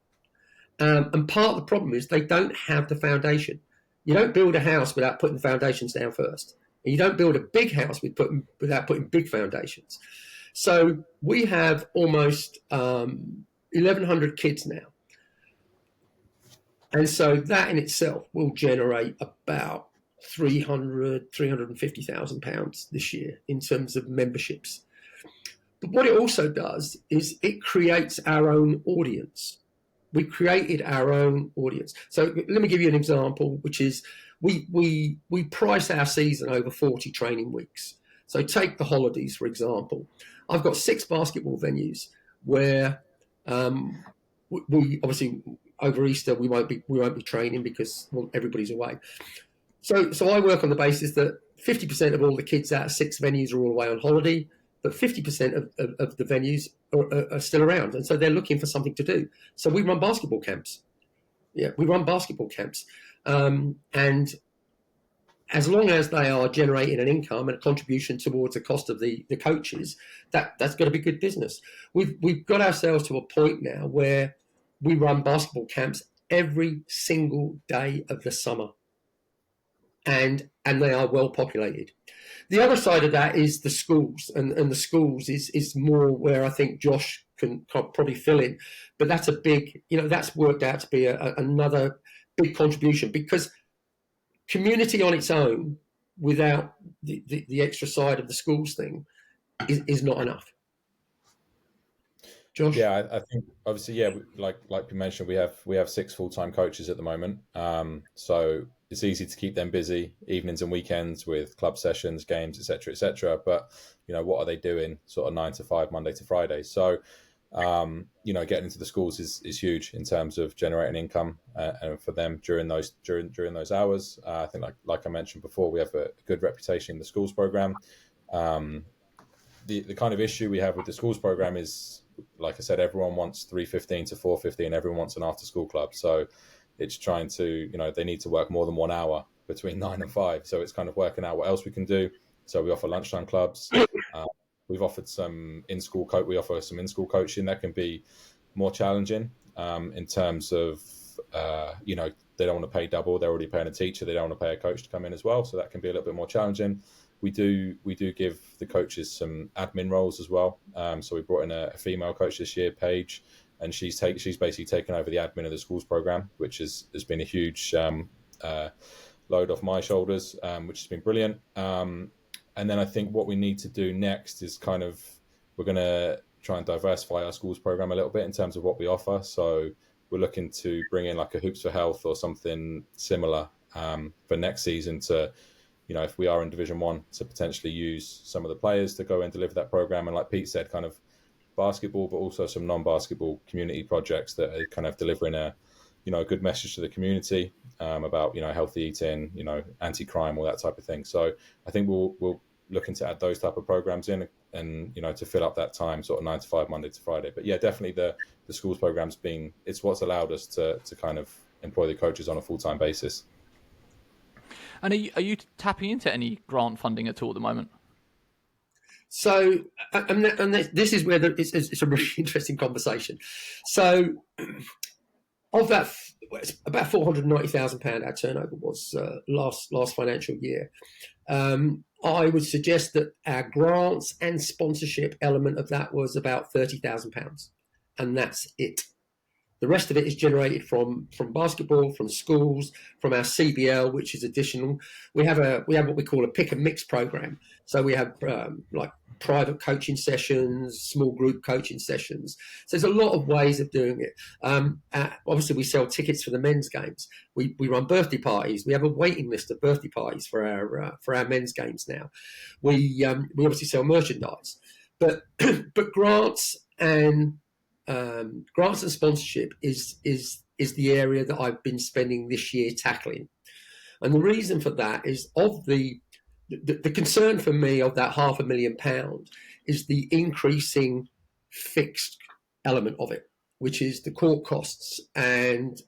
And part of the problem is they don't have the foundation. You don't build a house without putting the foundations down first. And you don't build a big house without putting big foundations. So we have almost 1,100 kids now. And so that in itself will generate about £350,000 this year in terms of memberships. But what it also does is it creates our own audience. We created our own audience. So let me give you an example, which is we price our season over 40 training weeks. So take the holidays, for example. I've got 6 basketball venues where we obviously over Easter we won't be training because everybody's away. So I work on the basis that 50% of all the kids out of 6 venues are all away on holiday, but 50% of the venues are still around, and so they're looking for something to do. So we run basketball camps. And as long as they are generating an income and a contribution towards the cost of the coaches, that's got to be good business. We've got ourselves to a point now where we run basketball camps every single day of the summer, and they are well populated. The other side of that is the schools, and the schools is more where I think Josh can probably fill in, but that's a big, that's worked out to be another big contribution, because community on its own without the extra side of the schools thing is not enough. Josh? Yeah, I think obviously, yeah, like you mentioned, we have 6 full-time coaches at the moment. So it's easy to keep them busy evenings and weekends with club sessions, games, etc., etc. But what are they doing? Sort of 9 to 5, Monday to Friday. So getting into the schools is huge in terms of generating income and for them during those hours. I think like I mentioned before, we have a good reputation in the schools program. The kind of issue we have with the schools program is, like I said, everyone wants 3:15 to 4:15. Everyone wants an after-school club. So it's trying to, they need to work more than 1 hour between 9 and 5. So it's kind of working out what else we can do. So we offer lunchtime clubs. We've offered some in-school We offer some in-school coaching that can be more challenging in terms of, they don't want to pay double. They're already paying a teacher. They don't want to pay a coach to come in as well. So that can be a little bit more challenging. We do give the coaches some admin roles as well. So we brought in a female coach this year, Paige, and she's basically taken over the admin of the schools program, which has been a huge load off my shoulders, which has been brilliant. And then I think what we need to do next is we're going to try and diversify our schools program a little bit in terms of what we offer. So we're looking to bring in like a Hoops for Health or something similar for next season to, if we are in Division 1, to potentially use some of the players to go and deliver that program. And like Pete said, kind of basketball, but also some non-basketball community projects that are kind of delivering a good message to the community about, healthy eating, anti-crime, all that type of thing. So I think we'll looking to add those type of programs in and, to fill up that time, sort of 9 to 5, Monday to Friday. But yeah, definitely the schools program's it's what's allowed us to kind of employ the coaches on a full-time basis. And are you tapping into any grant funding at all at the moment? So, and this is where it's a really interesting conversation. So, of that, about £490,000 our turnover was last financial year. I would suggest that our grants and sponsorship element of that was about £30,000, and that's it. The rest of it is generated from basketball, from schools, from our CBL, which is additional. We have what we call a pick and mix program. So we have like private coaching sessions, small group coaching sessions. So there's a lot of ways of doing it. Obviously, we sell tickets for the men's games. We run birthday parties. We have a waiting list of birthday parties for our men's games now. We obviously sell merchandise, but grants and sponsorship is the area that I've been spending this year tackling. And the reason for that is the concern for me of that £500,000 is the increasing fixed element of it, which is the court costs and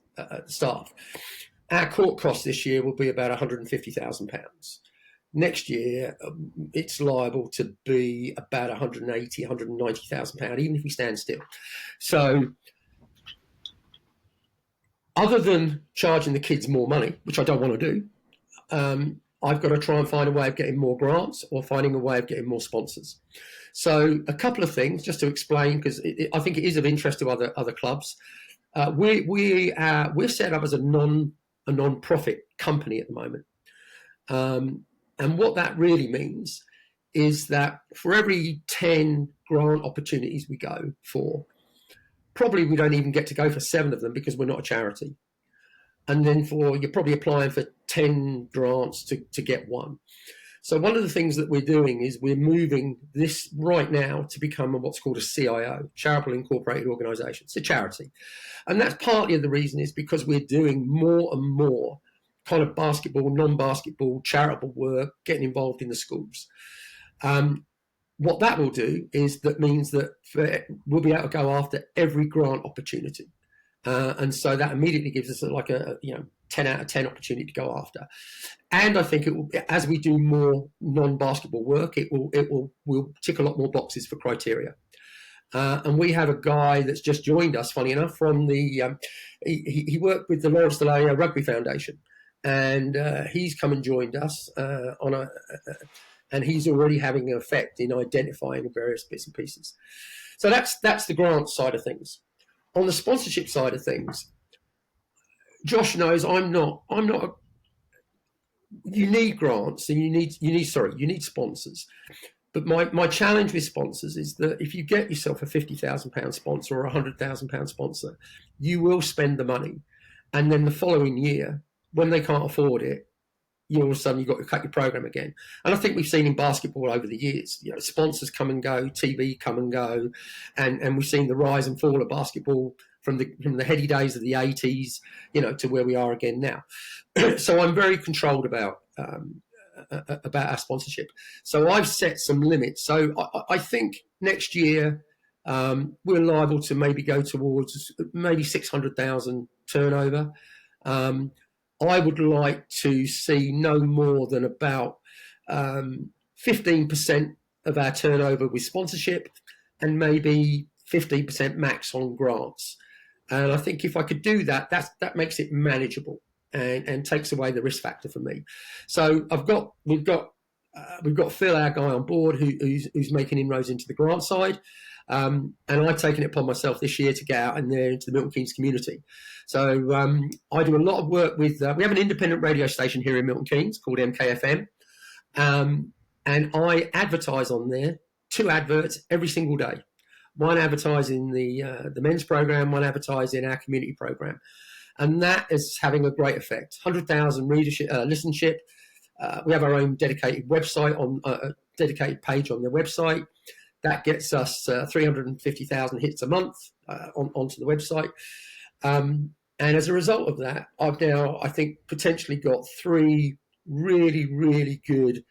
staff. Our court costs this year will be about £150,000. Next year, it's liable to be about £180,000, £190,000, even if we stand still. So, other than charging the kids more money, which I don't want to do, I've got to try and find a way of getting more grants or finding a way of getting more sponsors. So, a couple of things just to explain, because I think it is of interest to other clubs. We're set up as a non-profit company at the moment. And what that really means is that for every 10 grant opportunities we go for, probably we don't even get to go for 7 of them because we're not a charity. And then you're probably applying for 10 grants to get 1. So one of the things that we're doing is we're moving this right now to become what's called a CIO, Charitable Incorporated Organisation. It's a charity. And that's partly of the reason is because we're doing more and more kind of basketball, non-basketball, charitable work, getting involved in the schools. What that will do is that means that we'll be able to go after every grant opportunity. And so that immediately gives us like a 10 out of 10 opportunity to go after. And I think it will, as we do more non-basketball work, we'll tick a lot more boxes for criteria. And we have a guy that's just joined us, funny enough, from he worked with the Lawrence Delaney Rugby Foundation. And he's come and joined us and he's already having an effect in identifying various bits and pieces. So that's the grant side of things. On the sponsorship side of things, Josh knows I'm not. You need grants and you need sponsors, But my challenge with sponsors is that if you get yourself a £50,000 sponsor or a £100,000 sponsor, you will spend the money. And then the following year, when they can't afford it, all of a sudden you've got to cut your program again. And I think we've seen in basketball over the years, sponsors come and go, TV come and go, and we've seen the rise and fall of basketball from the heady days of the 80s, to where we are again now. So I'm very controlled about our sponsorship. So I've set some limits. So I think next year we're liable to maybe go towards maybe 600,000 turnover. I would like to see no more than about 15% of our turnover with sponsorship and maybe 15% max on grants. And I think if I could do that, that makes it manageable and takes away the risk factor for me. So we've got Phil, our guy on board, who's making inroads into the grant side. And I've taken it upon myself this year to get out in there into the Milton Keynes community. So I do a lot of work with, we have an independent radio station here in Milton Keynes called MKFM. And I advertise on there 2 adverts every single day. One advertising the men's program, one advertising our community program. And that is having a great effect. 100,000 readership, listenership. We have our own dedicated website, on a dedicated page on the website. That gets us 350,000 hits a month onto the website. And as a result of that, I've now, I think, potentially got 3 really, really good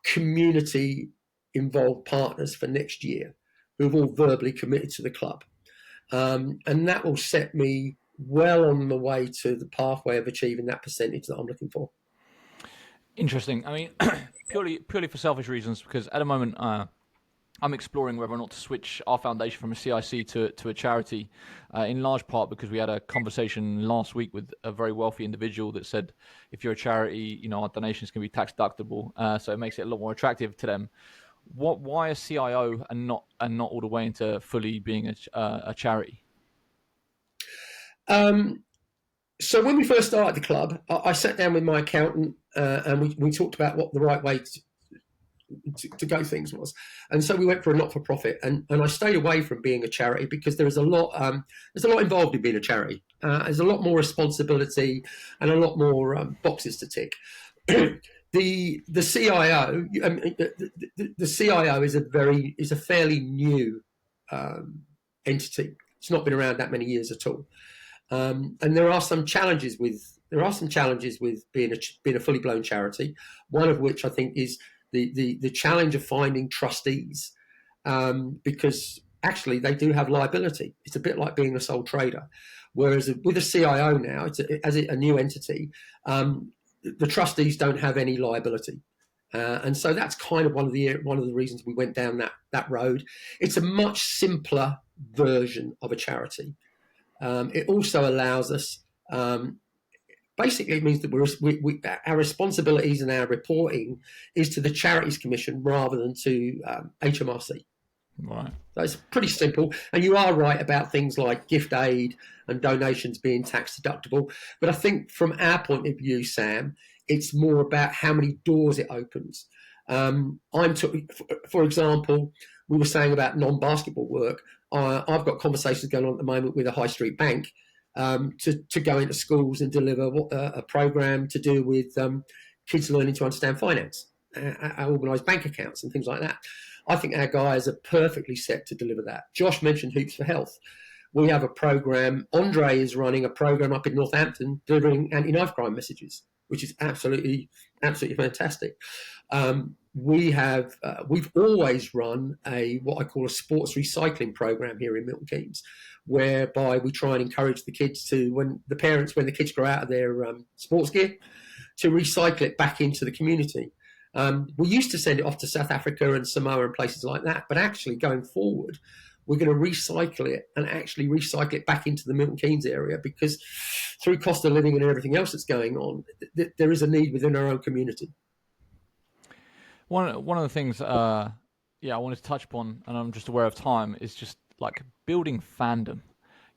community-involved partners for next year who've all verbally committed to the club. And that will set me well on the way to the pathway of achieving that percentage that I'm looking for. Interesting. I mean, purely for selfish reasons, because at the moment, I'm exploring whether or not to switch our foundation from a CIC to a charity, in large part because we had a conversation last week with a very wealthy individual that said, if you're a charity, our donations can be tax deductible, so it makes it a lot more attractive to them. Why a CIO and not all the way into fully being a charity? So when we first started the club, I sat down with my accountant and we talked about what the right way to go things was. And so we went for a not-for-profit, and I stayed away from being a charity because there's a lot involved in being a charity. There's a lot more responsibility and a lot more boxes to tick. The CIO, the CIO is a fairly new entity. It's not been around that many years at all, and there are some challenges with being a fully blown charity. One of which I think is the challenge of finding trustees, because actually they do have liability. It's a bit like being a sole trader, whereas with a CIO now, as a new entity, the trustees don't have any liability, and so that's kind of one of the reasons we went down that road. It's a much simpler version of a charity. It also allows us. Basically, it means that our responsibilities and our reporting is to the Charities Commission rather than to HMRC. Right. So it's pretty simple. And you are right about things like gift aid and donations being tax deductible. But I think from our point of view, Sam, it's more about how many doors it opens. For example, we were saying about non-basketball work. I've got conversations going on at the moment with a high street bank to go into schools and deliver a program to do with kids learning to understand finance, organised bank accounts and things like that. I think our guys are perfectly set to deliver that. Josh mentioned Hoops for Health. We have a program. Andre is running a program up in Northampton delivering anti-knife crime messages, which is absolutely fantastic. We've always run what I call a sports recycling program here in Milton Keynes, whereby we try and encourage the kids to, when the kids grow out of their sports gear, to recycle it back into the community. We used to send it off to South Africa and Samoa and places like that, but actually going forward, we're going to recycle it back into the Milton Keynes area, because through cost of living and everything else that's going on, there is a need within our own community. One of the things, I wanted to touch upon, and I'm just aware of time, is just like building fandom.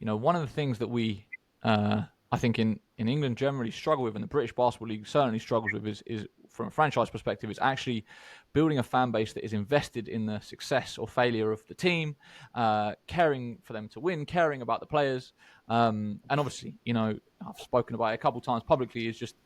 One of the things that we, I think in England generally struggle with, and the British Basketball League certainly struggles with, is from a franchise perspective, it's actually building a fan base that is invested in the success or failure of the team, caring for them to win, caring about the players. And obviously, I've spoken about it a couple of times publicly, is just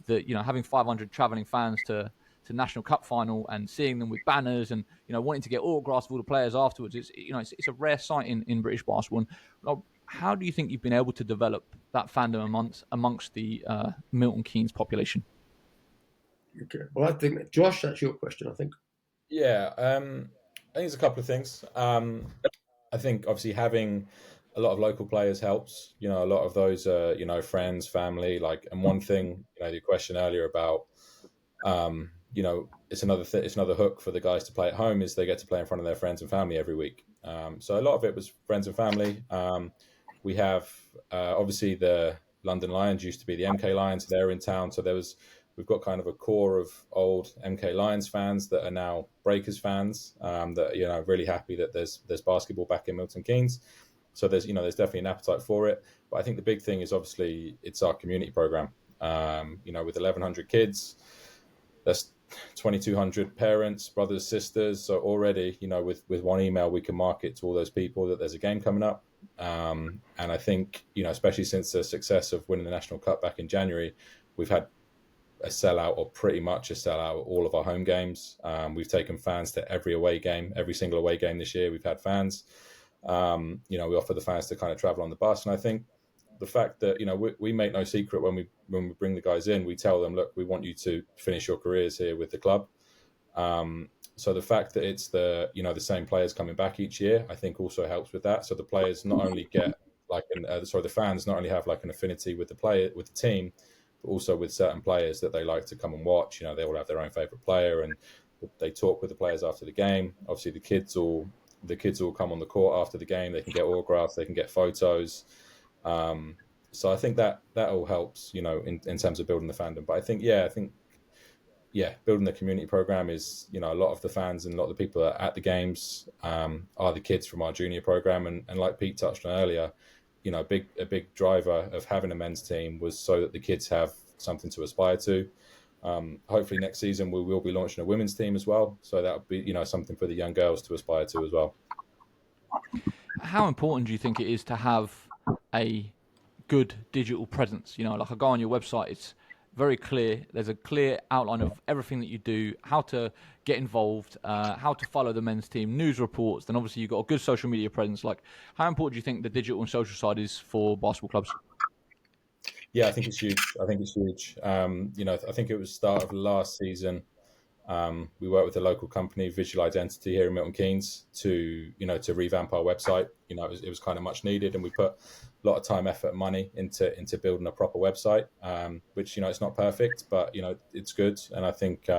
that, having 500 traveling fans to National Cup final and seeing them with banners and, wanting to get autographs of all the players afterwards. It's a rare sight in British basketball. And, how do you think you've been able to develop that fandom amongst the Milton Keynes population? Okay. Well, I think, Josh, that's your question, I think. Yeah, I think there's a couple of things. I think obviously having a lot of local players helps. A lot of those, friends, family. And one thing, the question earlier about, it's another hook for the guys to play at home is they get to play in front of their friends and family every week. So a lot of it was friends and family. We have obviously the London Lions used to be the MK Lions. They're in town, so we've got kind of a core of old MK Lions fans that are now Breakers fans. That really happy that there's basketball back in Milton Keynes. So there's definitely an appetite for it. But I think the big thing is obviously it's our community program. With 1,100 kids, that's 2,200 parents, brothers, sisters. So already, with one email, we can market to all those people that there's a game coming up. And I think, especially since the success of winning the National Cup back in January, we've had a sellout or pretty much a sellout all of our home games. We've taken fans to every single away game this year. We've had fans. We offer the fans to kind of travel on the bus. And I think the fact that, we make no secret when we bring the guys in, we tell them, look, we want you to finish your careers here with the club. So the fact that it's the same players coming back each year, I think also helps with that. So the players not only get the fans not only have like an affinity with the team, but also with certain players that they like to come and watch. They all have their own favorite player and they talk with the players after the game. Obviously the kids all come on the court after the game. They can get autographs, they can get photos. So I think that all helps, in terms of building the fandom. But I think building the community program is, a lot of the fans and a lot of the people that are at the games are the kids from our junior program. And like Pete touched on earlier, a big driver of having a men's team was so that the kids have something to aspire to. Hopefully next season we will be launching a women's team as well. So that'll be, something for the young girls to aspire to as well. How important do you think it is to have a good digital presence? Like I go on your website, it's very clear. There's a clear outline of everything that you do, how to get involved, how to follow the men's team, news reports. Then obviously you've got a good social media presence. Like, how important do you think the digital and social side is for basketball clubs? Yeah, I think it's huge. I think it was start of last season. We worked with a local company, Visual Identity, here in Milton Keynes, to revamp our website. It was kind of much needed, and we put a lot of time, effort, and money into building a proper website. Which it's not perfect, but it's good. And I think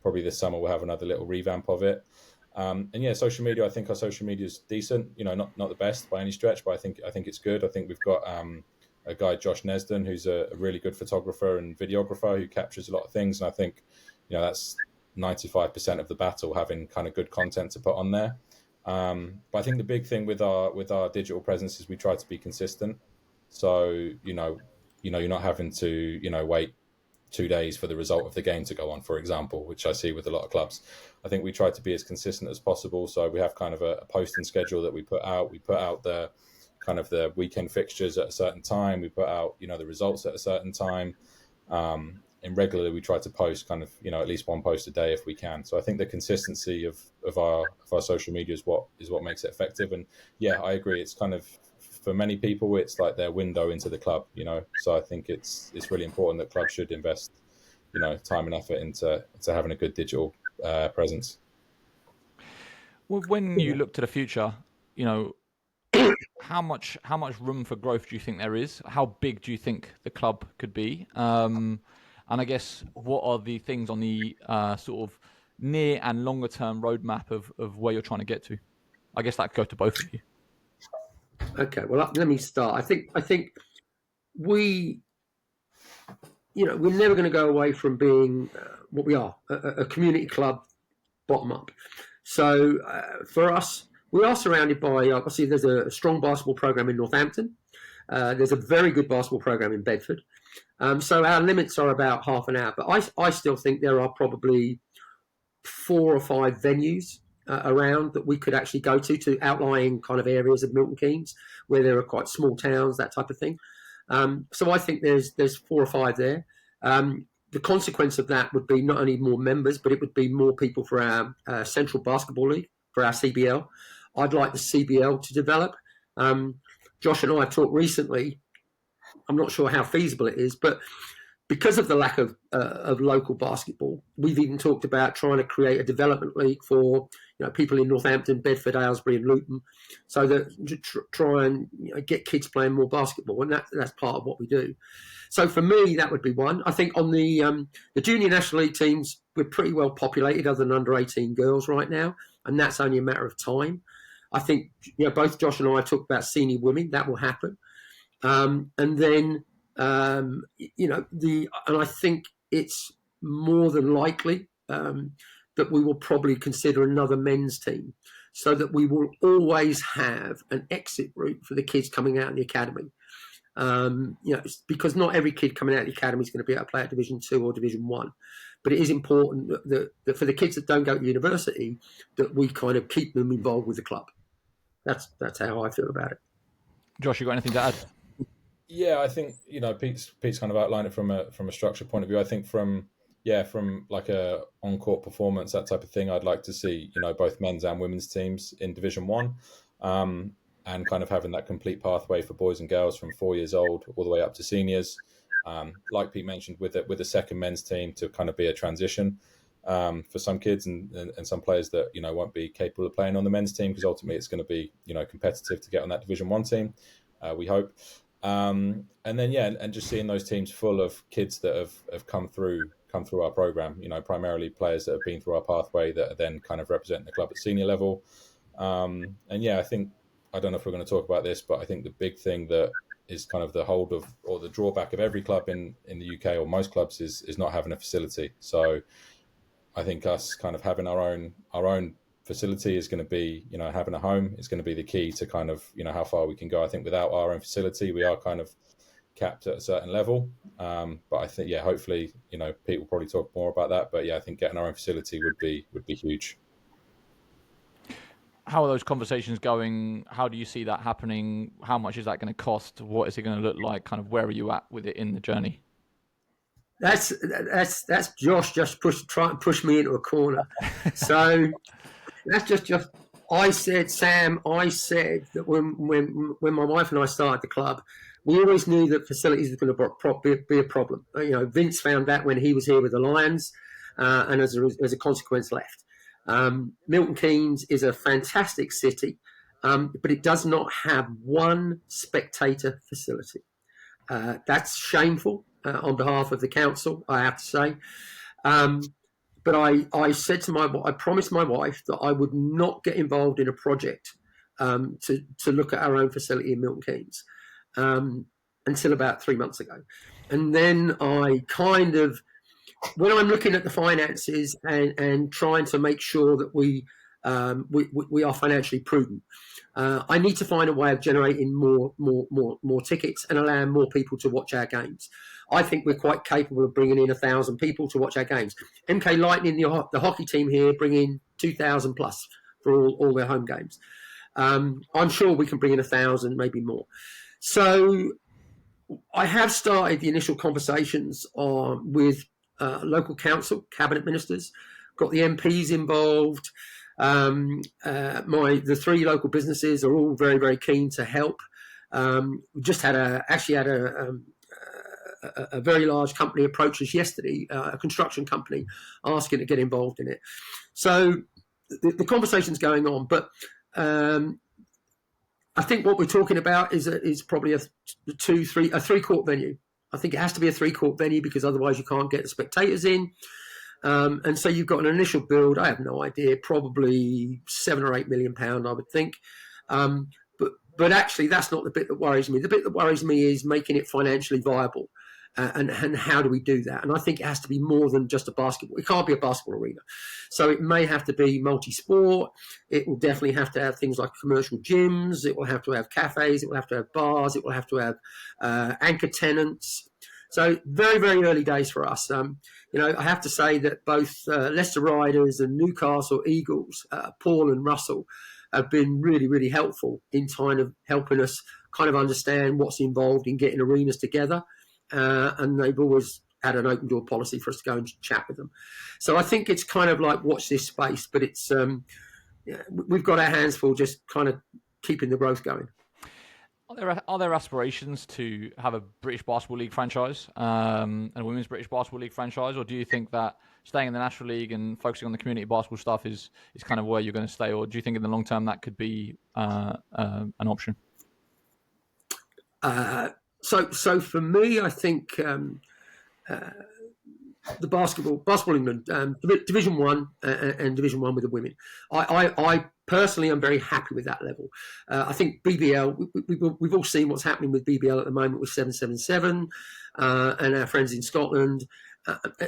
probably this summer we'll have another little revamp of it. Social media. I think our social media is decent. Not the best by any stretch, but I think it's good. I think we've got a guy, Josh Merrington, who's a really good photographer and videographer who captures a lot of things. And I think that's 95% of the battle, having kind of good content to put on there. But I think the big thing with our digital presence is we try to be consistent. So, you're not having to, wait 2 days for the result of the game to go on, for example, which I see with a lot of clubs. I think we try to be as consistent as possible. So we have kind of a posting schedule that we put out. We put out the kind of the weekend fixtures at a certain time. We put out, the results at a certain time. And regularly we try to post kind of, at least one post a day if we can. So I think the consistency of our social media is what makes it effective. And yeah, I agree. It's kind of, for many people, it's like their window into the club, So I think it's really important that clubs should invest, time and effort into having a good digital presence. Well, when you look to the future, how much room for growth do you think there is? How big do you think the club could be? And I guess, what are the things on the sort of near and longer term roadmap of where you're trying to get to? I guess that could go to both of you. Okay, well, let me start. I think we're never going to go away from being what we are, a community club, bottom up. So for us, we are surrounded by, obviously, there's a strong basketball program in Northampton. There's a very good basketball program in Bedford. So our limits are about half an hour. But I still think there are probably 4 or 5 venues around that we could actually go to outlying kind of areas of Milton Keynes where there are quite small towns, that type of thing. So I think there's 4 or 5 there. The consequence of that would be not only more members, but it would be more people for our Central Basketball League, for our CBL. I'd like the CBL to develop. Josh and I have talked recently. I'm not sure how feasible it is, but because of the lack of local basketball, we've even talked about trying to create a development league for people in Northampton, Bedford, Aylesbury, and Luton, so that try and get kids playing more basketball, and that's part of what we do. So for me, that would be one. I think on the junior national league teams, we're pretty well populated, other than under 18 girls right now, and that's only a matter of time. I think both Josh and I talked about senior women. That will happen, and then. And I think it's more than likely that we will probably consider another men's team, so that we will always have an exit route for the kids coming out of the academy. Because not every kid coming out of the academy is going to be able to play at Division 2 or Division 1. But it is important that for the kids that don't go to university, that we kind of keep them involved with the club. That's how I feel about it. Josh, you got anything to add? Yeah, I think Pete's kind of outlined it from a structure point of view. I think from like a on-court performance, that type of thing, I'd like to see both men's and women's teams in Division 1, and kind of having that complete pathway for boys and girls from 4 years old all the way up to seniors. Like Pete mentioned, with a second men's team to kind of be a transition for some kids and some players that won't be capable of playing on the men's team, because ultimately it's going to be competitive to get on that Division 1 team. We hope. And then and just seeing those teams full of kids that have come through our program, primarily players that have been through our pathway that are then kind of representing the club at senior level. I think, I don't know if we're going to talk about this, but I think the big thing that is kind of the hold of, or the drawback of every club in the UK, or most clubs, is not having a facility. So I think us kind of having our own facility is going to be, having a home is going to be the key to kind of, how far we can go. I think without our own facility, we are kind of capped at a certain level. But I think, hopefully, Pete will probably talk more about that. But I think getting our own facility would be huge. How are those conversations going? How do you see that happening? How much is that going to cost? What is it going to look like? Kind of where are you at with it in the journey? That's Josh just trying to push me into a corner. So that's just I said that when my wife and I started the club, we always knew that facilities were going to be a problem. Vince found that when he was here with the Lions, and as a consequence left. Milton Keynes is a fantastic city, but it does not have one spectator facility. That's shameful on behalf of the council, I have to say. But I said I promised my wife that I would not get involved in a project to look at our own facility in Milton Keynes until about 3 months ago. And then I kind of, when I'm looking at the finances and trying to make sure that we are financially prudent, I need to find a way of generating more tickets and allowing more people to watch our games. I think we're quite capable of bringing in 1,000 people to watch our games. MK Lightning, the hockey team here, bring in 2,000 plus for all their home games. I'm sure we can bring in 1,000, maybe more. So I have started the initial conversations with local council, cabinet ministers, got the MPs involved. The 3 local businesses are all very, very keen to help. We just had a very large company approach us yesterday, a construction company, asking to get involved in it. So the conversation's going on, but I think what we're talking about is probably a 3-court venue. I think it has to be a 3-court venue because otherwise you can't get the spectators in. And so you've got an initial build. I have no idea, probably £7 or £8 million, I would think. But actually, that's not the bit that worries me. The bit that worries me is making it financially viable. And how do we do that? And I think it has to be more than just a basketball. It can't be a basketball arena. So it may have to be multi-sport. It will definitely have to have things like commercial gyms. It will have to have cafes. It will have to have bars. It will have to have anchor tenants. So very, very early days for us. I have to say that both Leicester Riders and Newcastle Eagles, Paul and Russell, have been really, really helpful in kind of helping us kind of understand what's involved in getting arenas together. And they've always had an open door policy for us to go and chat with them. So I think it's kind of like watch this space, but it's we've got our hands full just kind of keeping the growth going. Are there aspirations to have a British Basketball League franchise and a Women's British Basketball League franchise, or do you think that staying in the National League and focusing on the community basketball stuff is kind of where you're going to stay, or do you think in the long term that could be an option? So for me, I think the basketball England, Division 1 and Division 1 with the women. I personally am very happy with that level. I think BBL, we've all seen what's happening with BBL at the moment with 777 and our friends in Scotland.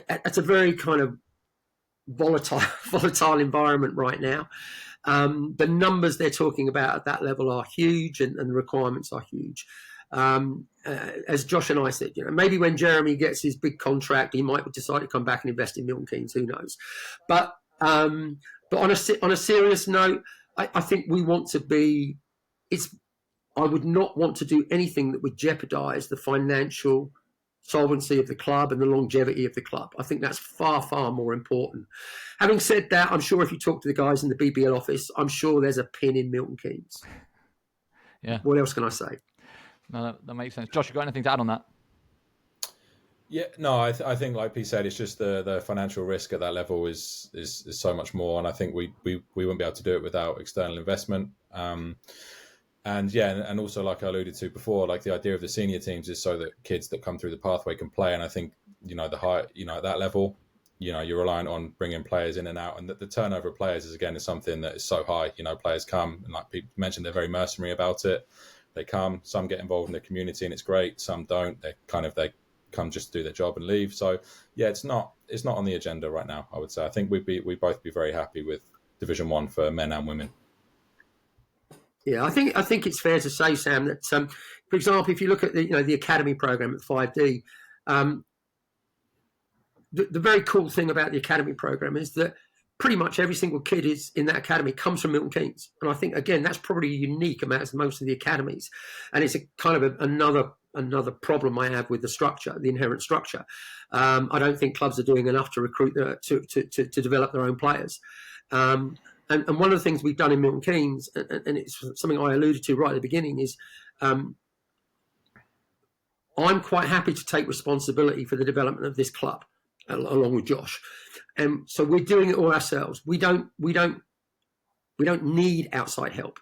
It's a very kind of volatile environment right now. The numbers they're talking about at that level are huge, and the requirements are huge. As Josh and I said, maybe when Jeremy gets his big contract, he might decide to come back and invest in Milton Keynes. Who knows? But on a serious note, I think we want to be. I would not want to do anything that would jeopardise the financial solvency of the club and the longevity of the club. I think that's far, far more important. Having said that, I'm sure if you talk to the guys in the BBL office, I'm sure there's a pin in Milton Keynes. Yeah. What else can I say? No, that makes sense. Josh, you got anything to add on that? Yeah, no, I think like Pete said, it's just the financial risk at that level is so much more, and I think we wouldn't be able to do it without external investment. And also like I alluded to before, like the idea of the senior teams is so that kids that come through the pathway can play, and I think the high at that level, you're reliant on bringing players in and out, and the turnover of players is something that is so high. Players come, and like Pete mentioned, they're very mercenary about it. They come, some get involved in the community and it's great, some don't. They come just to do their job and leave. So yeah, it's not on the agenda right now, I would say. I think we'd both be very happy with Division 1 for men and women. Yeah, I think it's fair to say, Sam, that for example, if you look at the academy program at 5D, the very cool thing about the academy program is that pretty much every single kid is in that academy comes from Milton Keynes. And I think, again, that's probably unique amongst most of the academies. And it's a kind of another problem I have with the structure, the inherent structure. I don't think clubs are doing enough to recruit, to develop their own players. And one of the things we've done in Milton Keynes, and it's something I alluded to right at the beginning, is I'm quite happy to take responsibility for the development of this club, along with Josh. And so we're doing it all ourselves. We don't need outside help.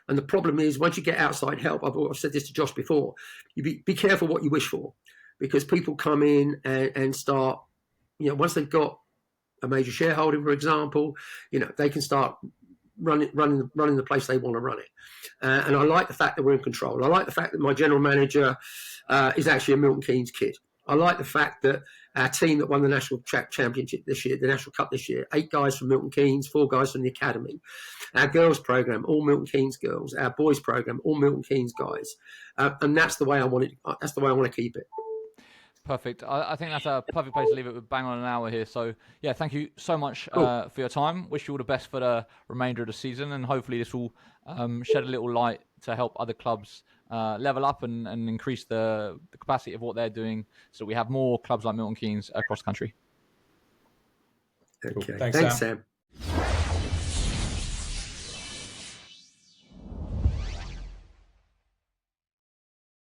And the problem is, once you get outside help, I've said this to Josh before, you be careful what you wish for, because people come in and start, once they've got a major shareholding, for example, they can start running the place they want to run it. And I like the fact that we're in control. I like the fact that my general manager is actually a Milton Keynes kid. I like the fact that our team that won the national championship this year, the national cup this year, 8 guys from Milton Keynes, 4 guys from the academy. Our girls program, all Milton Keynes girls. Our boys program, all Milton Keynes guys. And that's the way I want it. That's the way I want to keep it. Perfect. I think that's a perfect place to leave it. We're bang on an hour here. So, yeah, thank you so much for your time. Wish you all the best for the remainder of the season. And hopefully this will shed a little light to help other clubs level up and increase the capacity of what they're doing, so we have more clubs like Milton Keynes across the country. Okay. Cool. Thanks, Sam.